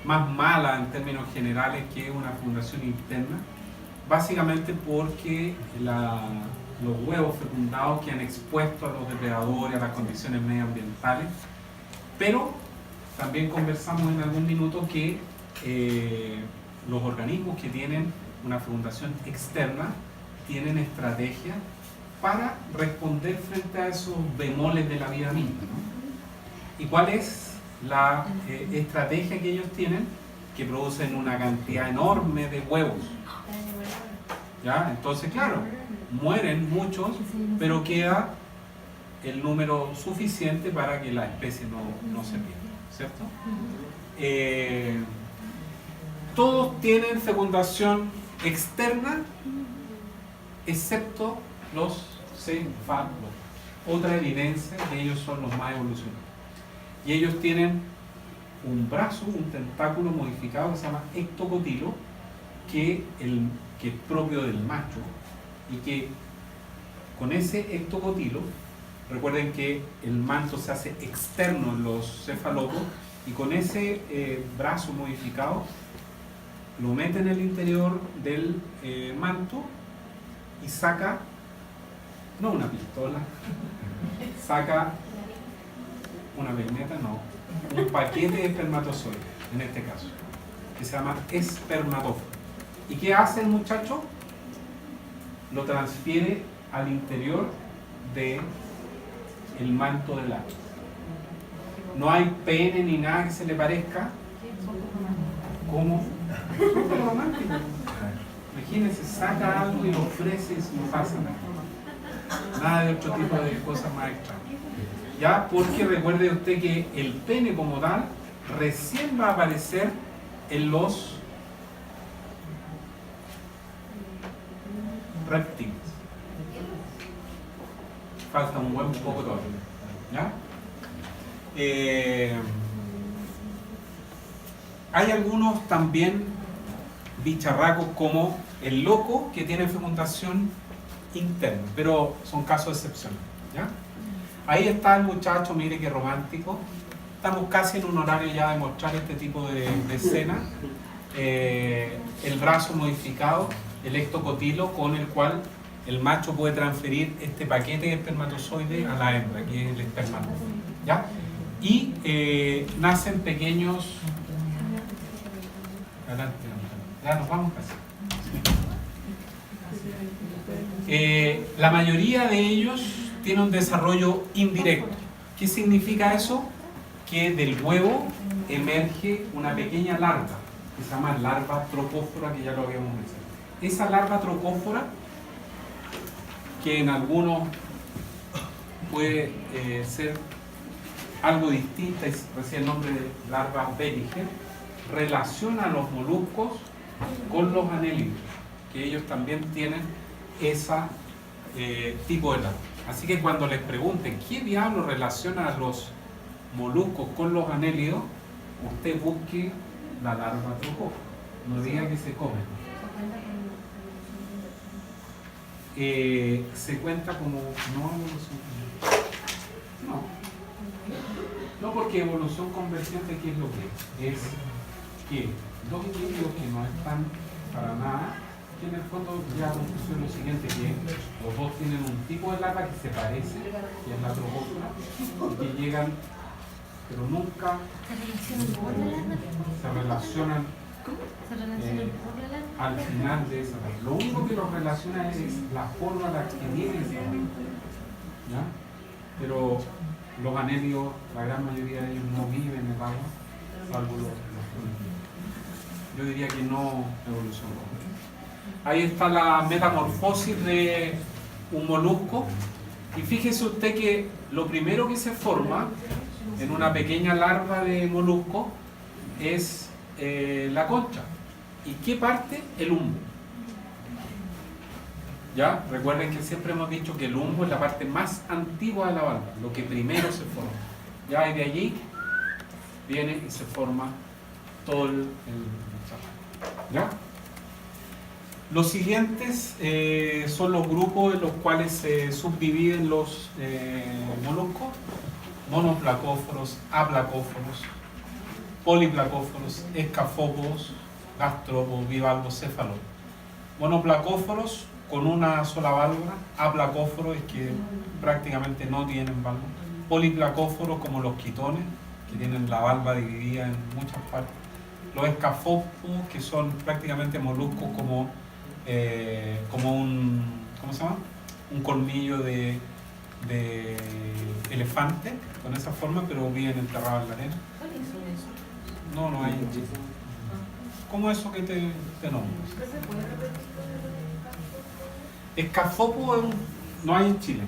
mala en términos generales que una fecundación interna, básicamente porque los huevos fecundados quedan expuestos a los depredadores, a las condiciones medioambientales, pero también conversamos en algún minuto que los organismos que tienen una fecundación externa tienen estrategias para responder frente a esos bemoles de la vida misma, ¿no? ¿Y cuál es la estrategia que ellos tienen? Que producen una cantidad enorme de huevos, ¿ya? Entonces, claro, mueren muchos, pero queda el número suficiente para que la especie no se pierda, ¿cierto? Todos tienen fecundación externa, excepto los cefálidos. Otra evidencia de ellos son los más evolucionados. Y ellos tienen un brazo, un tentáculo modificado que se llama ectocotilo, que es propio del macho, y que con ese ectocotilo, recuerden que el manto se hace externo en los cefalópodos, y con ese brazo modificado lo mete en el interior del manto y saca, no una pistola, saca una peineta, no, un paquete de espermatozoides, en este caso, que se llama espermatóforo. ¿Y qué hace el muchacho? Lo transfiere al interior del manto del árbol. No hay pene ni nada que se le parezca. ¿Cómo? Súper romántico. Imagínense, saca algo y lo ofrece y no pasa nada. Nada de otro tipo de cosas más extrañas. ¿Ya? Porque recuerde usted que el pene como tal recién va a aparecer en los reptiles. Falta un buen poco todavía. ¿Ya? Hay algunos también bicharracos como el loco que tiene fecundación interna, pero son casos excepcionales. ¿Ya? Ahí está el muchacho, mire qué romántico. Estamos casi en un horario ya de mostrar este tipo de escena. El brazo modificado, el ectocotilo con el cual el macho puede transferir este paquete de espermatozoide a la hembra, que es el espermatógeno. ¿Ya? Y nacen pequeños... Adelante, ya nos vamos casi. La mayoría de ellos tiene un desarrollo indirecto. ¿Qué significa eso? Que del huevo emerge una pequeña larva, que se llama larva tropófora, que ya lo habíamos mencionado. Esa larva tropófora, que en algunos puede ser algo distinta, y recibe el nombre de larva Behringer, relaciona a los moluscos con los anélidos, que ellos también tienen ese tipo de larva. Así que cuando les pregunten ¿qué diablo relaciona a los moluscos con los anélidos? Usted busque la larva tropófora, no diga que se come. Se cuenta como no evolución. No, porque evolución convergente, ¿qué es lo que es? Es que dos individuos que no están para nada, que en el fondo ya conclusión lo siguiente, que los dos tienen un tipo de larva que se parece, que es la tropófora, y que llegan, pero nunca se relacionan al final de esa larva. Lo único que los relaciona es la forma en la que tiene esa larva. ¿Ya? pero los anélidos, la gran mayoría de ellos no viven en el agua, salvo los yo diría que no evolucionó. Ahí está la metamorfosis de un molusco, y fíjese usted que lo primero que se forma en una pequeña larva de molusco es la concha. ¿Y qué parte? El humbo. ¿Ya? Recuerden que siempre hemos dicho que el humbo es la parte más antigua de la valva, lo que primero se forma. ¿Ya? Y de allí viene y se forma todo el ¿ya? Los siguientes son los grupos en los cuales se subdividen los moluscos: monoplacóforos, aplacóforos, poliplacóforos, escafópodos, gastrópodos, bivalvos, cefalópodos. Monoplacóforos con una sola válvula, aplacóforos es que prácticamente no tienen válvula, poliplacóforos como los quitones, que tienen la valva dividida en muchas partes, los escafópodos, que son prácticamente moluscos como un, ¿cómo se llama? Un colmillo de elefante, con esa forma, pero viven enterrados en la arena. ¿Cuáles son esos? No, no hay. ¿Cómo eso que te nombro? ¿Qué se puede repetir? Escafópodo no hay en Chile.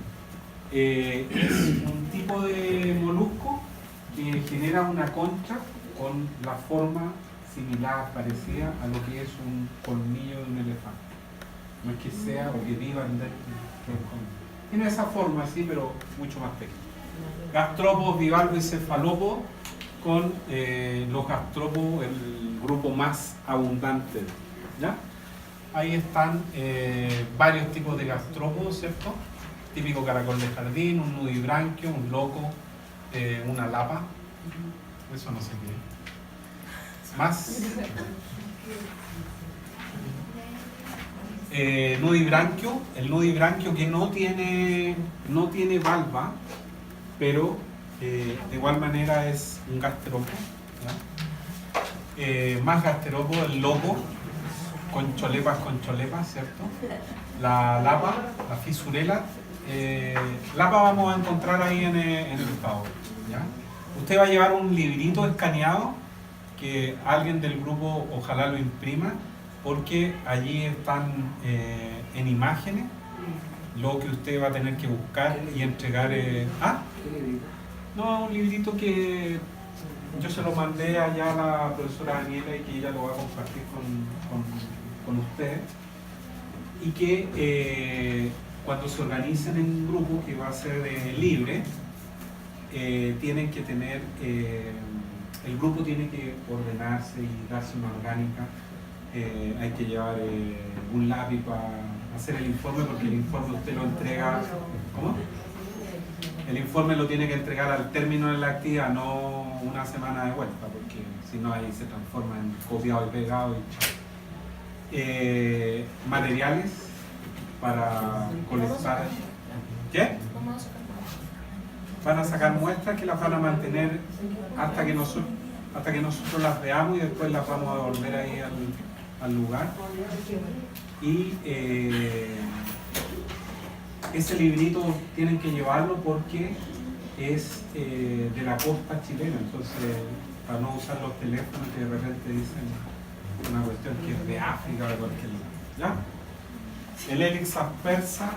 Es un tipo de molusco que genera una concha con la forma similar, parecida a lo que es un colmillo de un elefante. No es que sea o que viva en tiene esa forma así, pero mucho más pequeña. Gastrópodos, bivalvos y cefalópodos, con los gastrópodos el grupo más abundante, ¿ya? Ahí están varios tipos de gastrópodos, ¿cierto? Típico caracol de jardín, un nudibranquio, un loco, una lapa. Eso no sé qué. Más. Nudibranquio, el nudibranquio que no tiene valva, pero de igual manera es un gasterópodo, ¿ya? Más gasterópodo, el loco, con cholepas, ¿cierto? La lapa, la fisurela. Lapa vamos a encontrar ahí en el estado, ¿ya? Usted va a llevar un librito escaneado que alguien del grupo ojalá lo imprima, porque allí están en imágenes lo que usted va a tener que buscar y entregar. No, un librito que yo se lo mandé allá a la profesora Daniela y que ella lo va a compartir con ustedes, y que cuando se organicen en un grupo que va a ser libre, tienen que tener, el grupo tiene que ordenarse y darse una orgánica. Hay que llevar un lápiz para hacer el informe, porque el informe usted lo entrega. ¿Cómo? El informe lo tiene que entregar al término de la actividad, no una semana de vuelta, porque si no ahí se transforma en copiado y pegado. Materiales para colectar. ¿Qué? Van a sacar muestras que las van a mantener hasta que nosotros las veamos, y después las vamos a devolver ahí al lugar. Y ese librito tienen que llevarlo porque es de la costa chilena, entonces para no usar los teléfonos que de repente dicen una cuestión que es de África o de cualquier lado, ¿ya? El Helix aspersa,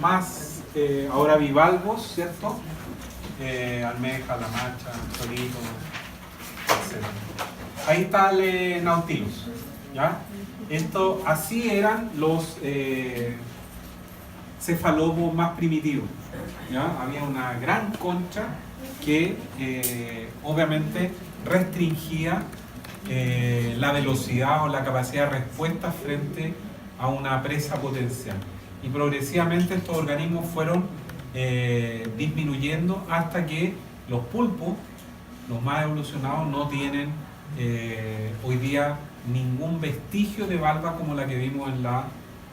más ahora bivalvos, ¿cierto? Almeja, la macha, chorito, etc. Ahí está el Nautilus, ¿ya? Así eran los cefalópodos más primitivos, ¿ya? Había una gran concha que obviamente restringía la velocidad o la capacidad de respuesta frente a una presa potencial, y progresivamente estos organismos fueron disminuyendo hasta que los pulpos, los más evolucionados, no tienen hoy día ningún vestigio de valva como la que vimos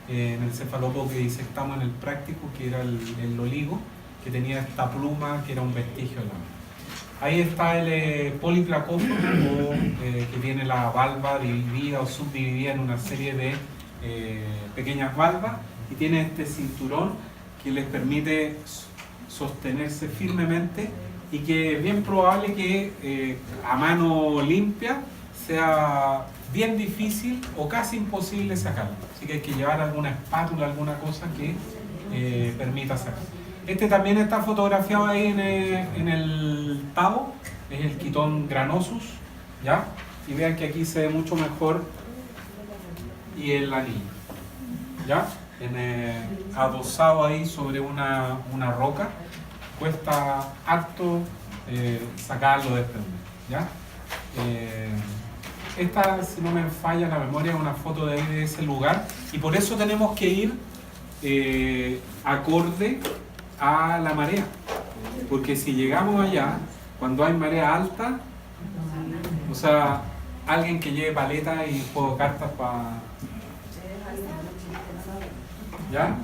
en el cefalópodo que disectamos en el práctico, que era el oligo, que tenía esta pluma que era un vestigio de valva. Ahí está el poliplacófono, que tiene la valva dividida o subdividida en una serie de pequeñas valvas, y tiene este cinturón que les permite sostenerse firmemente y que es bien probable que a mano limpia sea bien difícil o casi imposible sacarlo. Así que hay que llevar alguna espátula, alguna cosa que permita sacar. Este también está fotografiado ahí en el tabo, es el Quitón granosus, ¿ya? Y vean que aquí se ve mucho mejor y el anillo, ¿ya? Adosado ahí sobre una roca, cuesta harto sacarlo, desprender, ¿ya? Esta, si no me falla la memoria, es una foto de ahí de ese lugar y por eso tenemos que ir acorde a la marea, porque si llegamos allá cuando hay marea alta, o sea, alguien que lleve paleta y juego de cartas para... ¿Ya?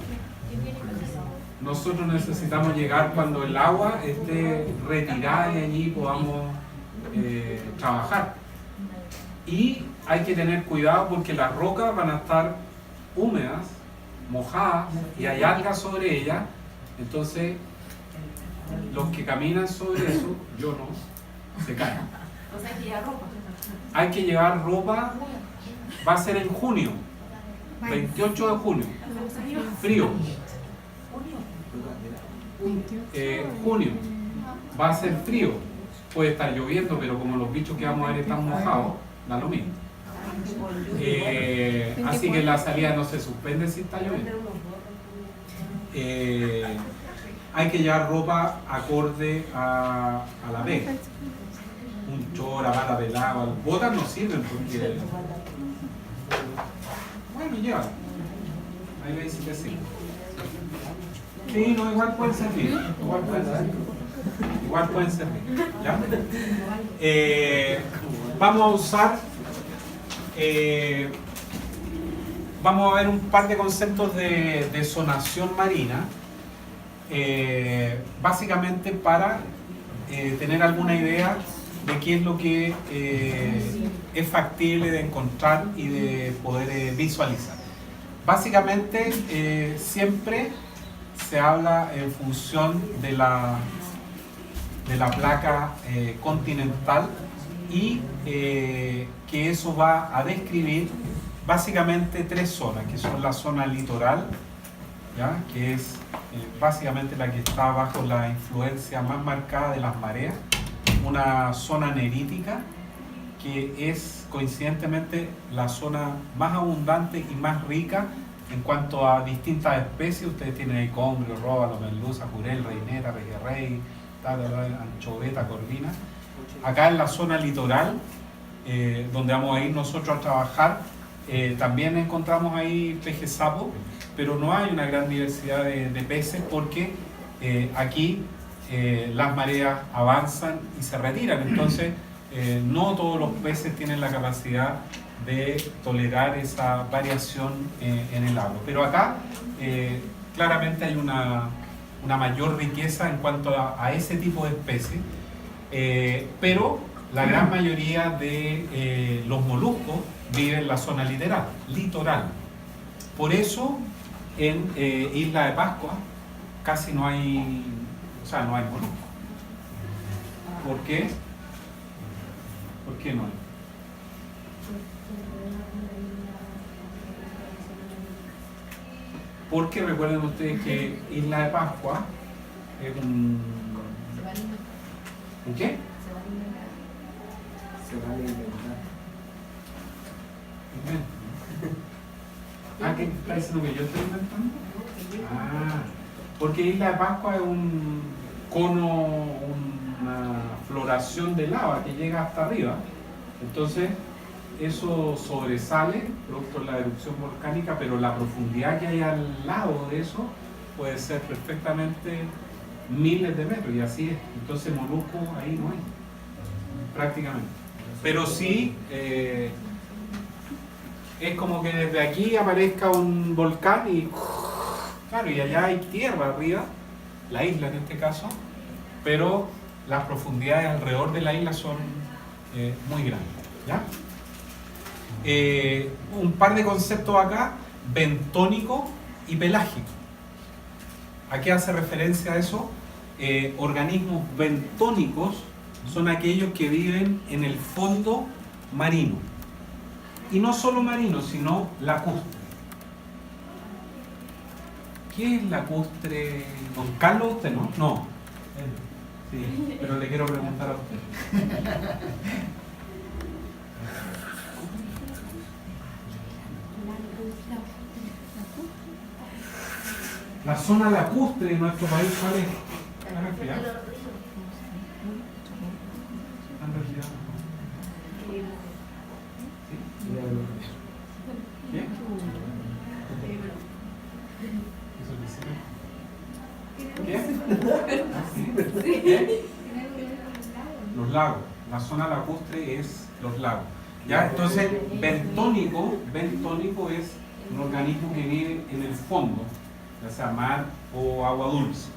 Nosotros necesitamos llegar cuando el agua esté retirada y allí podamos trabajar. Y hay que tener cuidado porque las rocas van a estar húmedas, mojadas y hay algas sobre ellas. Entonces, los que caminan sobre eso, yo no, se caen. O sea, hay que llevar ropa. Hay que llevar ropa, va a ser en junio, 28 de junio, frío. Junio, va a ser frío, puede estar lloviendo, pero como los bichos que vamos a ver están mojados, da lo mismo. Así que la salida no se suspende si está lloviendo. Hay que llevar ropa acorde a la pesca. Un chora, bata pelada, botas no sirven porque... Bueno, lleva. Ahí le dice que sí. Sí, no, igual pueden servir. Igual pueden servir. ¿Ya? Vamos a usar... vamos a ver un par de conceptos de zonación marina. Básicamente para tener alguna idea de qué es lo que es factible de encontrar y de poder visualizar. Básicamente siempre se habla en función de la placa continental y que eso va a describir básicamente tres zonas, que son la zona litoral, ¿ya? Que es básicamente la que está bajo la influencia más marcada de las mareas, una zona nerítica, que es coincidentemente la zona más abundante y más rica en cuanto a distintas especies. Ustedes tienen ahí congrio, róbalo, merluza, jurel, reineta, pejerrey, anchoveta, corvina. Acá en la zona litoral, donde vamos a ir nosotros a trabajar, también encontramos ahí pejes sapo, pero no hay una gran diversidad de peces porque aquí las mareas avanzan y se retiran, entonces no todos los peces tienen la capacidad de tolerar esa variación en el agua. Pero acá claramente hay una mayor riqueza en cuanto a ese tipo de especies, pero la gran mayoría de los moluscos viven en la zona litoral. Por eso en Isla de Pascua casi no hay, no hay moluscos. ¿Por qué? ¿Por qué no hay? Porque recuerden ustedes que Isla de Pascua es un... ¿Un qué? Se va a alimentar. Ah, ¿qué está diciendo que yo estoy inventando? Ah, porque Isla de Pascua es un cono, una floración de lava que llega hasta arriba. Entonces, eso sobresale producto de la erupción volcánica, pero la profundidad que hay al lado de eso puede ser perfectamente miles de metros, y así es. Entonces, moluscos ahí no hay, prácticamente. Pero sí, es como que desde aquí aparezca un volcán y, claro, y allá hay tierra arriba, la isla en este caso, pero las profundidades alrededor de la isla son muy grandes, ¿ya? Un par de conceptos acá: bentónico y pelágico. ¿A qué hace referencia eso? organismos bentónicos son aquellos que viven en el fondo marino. Y no solo marino, sino lacustre. ¿Qué es lacustre? Don Carlos, usted no. No. Sí, pero le quiero preguntar a usted. La zona lacustre de nuestro país, ¿cuál es? ¿Han resfriado? ¿Han resfriado? ¿Sí? ¿Qué? ¿Qué? ¿Qué? Los lagos. La zona lacustre es los lagos. ¿Ya? Entonces, bentónico es un organismo que vive en el fondo, ya sea mar o agua dulce.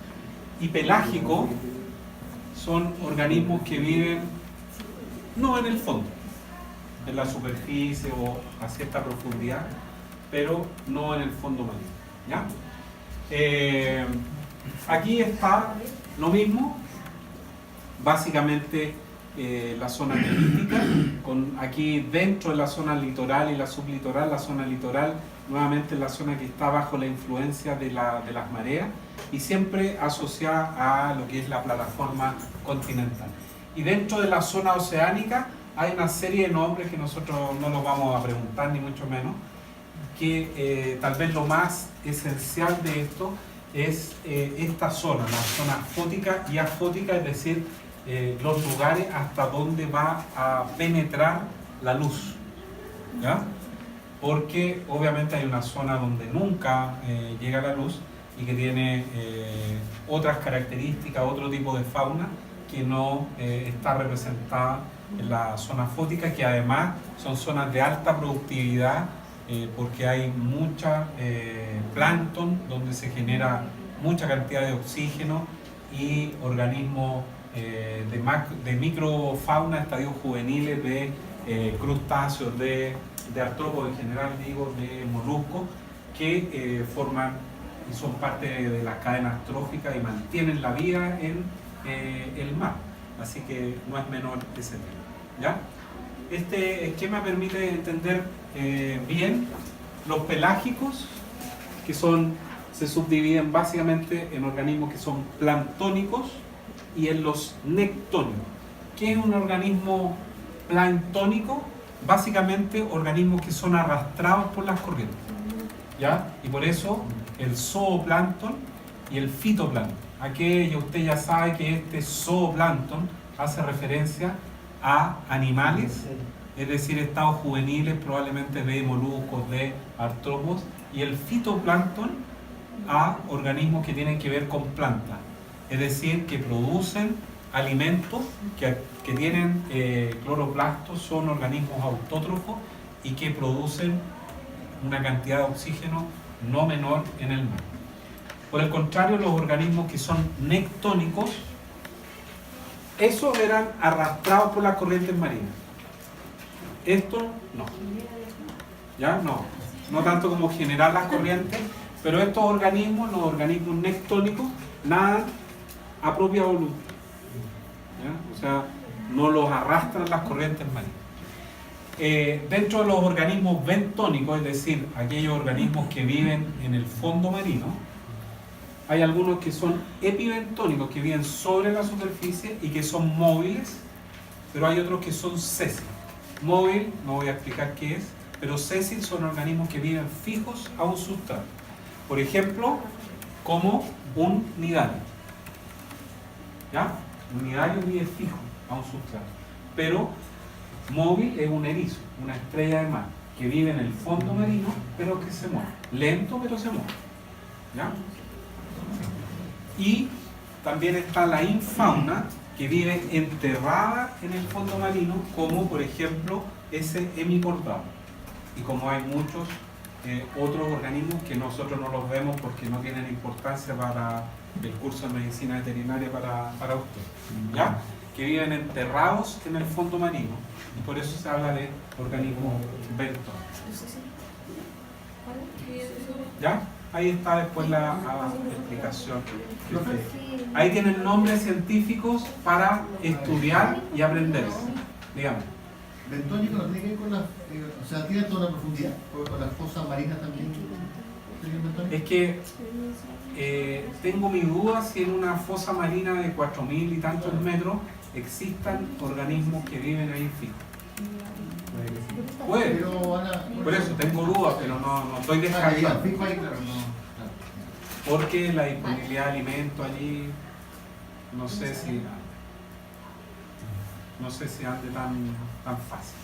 Y pelágico son organismos que viven no en el fondo, en la superficie o a cierta profundidad, pero no en el fondo marino. ¿Ya? Aquí está lo mismo, básicamente la zona melítica, con aquí dentro de la zona litoral y la sublitoral. La zona litoral nuevamente es la zona que está bajo la influencia de las mareas y siempre asociada a lo que es la plataforma continental. Y dentro de la zona oceánica hay una serie de nombres que nosotros no los vamos a preguntar ni mucho menos, que tal vez lo más esencial de esto es esta zona, la zona fótica y afótica, es decir, los lugares hasta donde va a penetrar la luz, ¿ya? Porque obviamente hay una zona donde nunca llega la luz y que tiene otras características, otro tipo de fauna que no está representada en la zona fótica, que además son zonas de alta productividad porque hay mucha plancton, donde se genera mucha cantidad de oxígeno y organismos de microfauna, estadios juveniles de crustáceos, de artrópodos en general, digo, de moluscos, que forman y son parte de las cadenas tróficas y mantienen la vida en el mar. Así que no es menor ese tema, ¿ya? Este esquema permite entender bien los pelágicos, que se subdividen básicamente en organismos que son planctónicos y en los nectónicos. ¿Qué es un organismo planctónico? Básicamente organismos que son arrastrados por las corrientes, ¿ya? Y por eso el zooplancton y el fitoplancton. Aquello usted ya sabe que este zooplancton hace referencia a animales, es decir, estados juveniles probablemente de moluscos, de artrópodos, y el fitoplancton a organismos que tienen que ver con plantas, es decir, que producen alimentos, que tienen cloroplastos, son organismos autótrofos y que producen una cantidad de oxígeno no menor en el mar. Por el contrario, los organismos que son nectónicos, esos eran arrastrados por las corrientes marinas. Esto no. ¿Ya? No tanto como generar las corrientes, pero estos organismos, los organismos nectónicos, nadan a propia voluntad. ¿Ya? O sea, no los arrastran las corrientes marinas. Dentro de los organismos bentónicos, es decir, aquellos organismos que viven en el fondo marino, hay algunos que son epibentónicos, que viven sobre la superficie y que son móviles, pero hay otros que son sésiles. Móvil, no voy a explicar qué es, pero sésil son organismos que viven fijos a un sustrato. Por ejemplo, como un nidario. ¿Ya? Un nidario vive fijo a un sustrato. Pero móvil es un erizo, una estrella de mar, que vive en el fondo marino, pero que se mueve. Lento, pero se mueve. ¿Ya? Y también está la infauna, que vive enterrada en el fondo marino, como por ejemplo ese hemicordado. Y como hay muchos otros organismos que nosotros no los vemos porque no tienen importancia para el curso de medicina veterinaria para usted, ¿ya? Que viven enterrados en el fondo marino, y por eso se habla de organismos bentónicos. ¿Ya? ahí está después la explicación. Ahí tienen nombres científicos para estudiar y aprender. Digamos. Bentónico no tiene que ver con las, o sea, tiene toda la profundidad, con las fosas marinas también. Es que tengo mi duda si en una fosa marina de 4.000 y tantos metros existan organismos que viven ahí fijos. Puede. Pero, Ana, Por eso tengo dudas, pero no estoy descartando. fijo ahí, claro, no. Porque la disponibilidad de alimentos allí, no sé si ande tan fácil.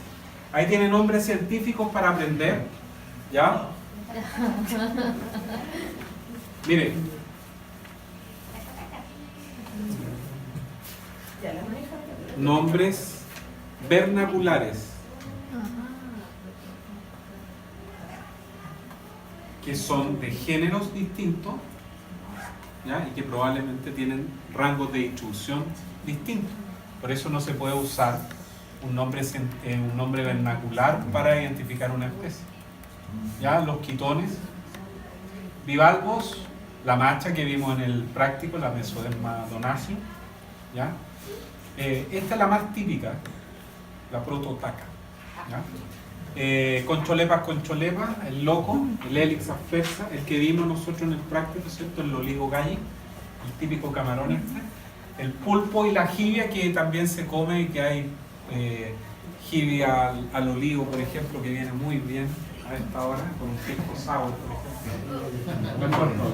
Ahí tiene nombres científicos para aprender, ¿ya? Mire, nombres vernaculares, que son de géneros distintos, ¿ya? Y que probablemente tienen rangos de distribución distintos. Por eso no se puede usar un nombre vernacular para identificar una especie. ¿Ya? Los quitones, bivalvos, la macha que vimos en el práctico, la Mesoderma donacio, ¿ya? Esta es la más típica, la prototaca, ¿ya? Concholepas, el loco, el Helix aspersa, el que vimos nosotros en el práctico, ¿cierto? El oligo galli, el típico camarón este, el pulpo y la jibia, que también se come y que hay jibia al olivo, por ejemplo, que viene muy bien a esta hora, con un pisco sour, por ejemplo. Mejor no.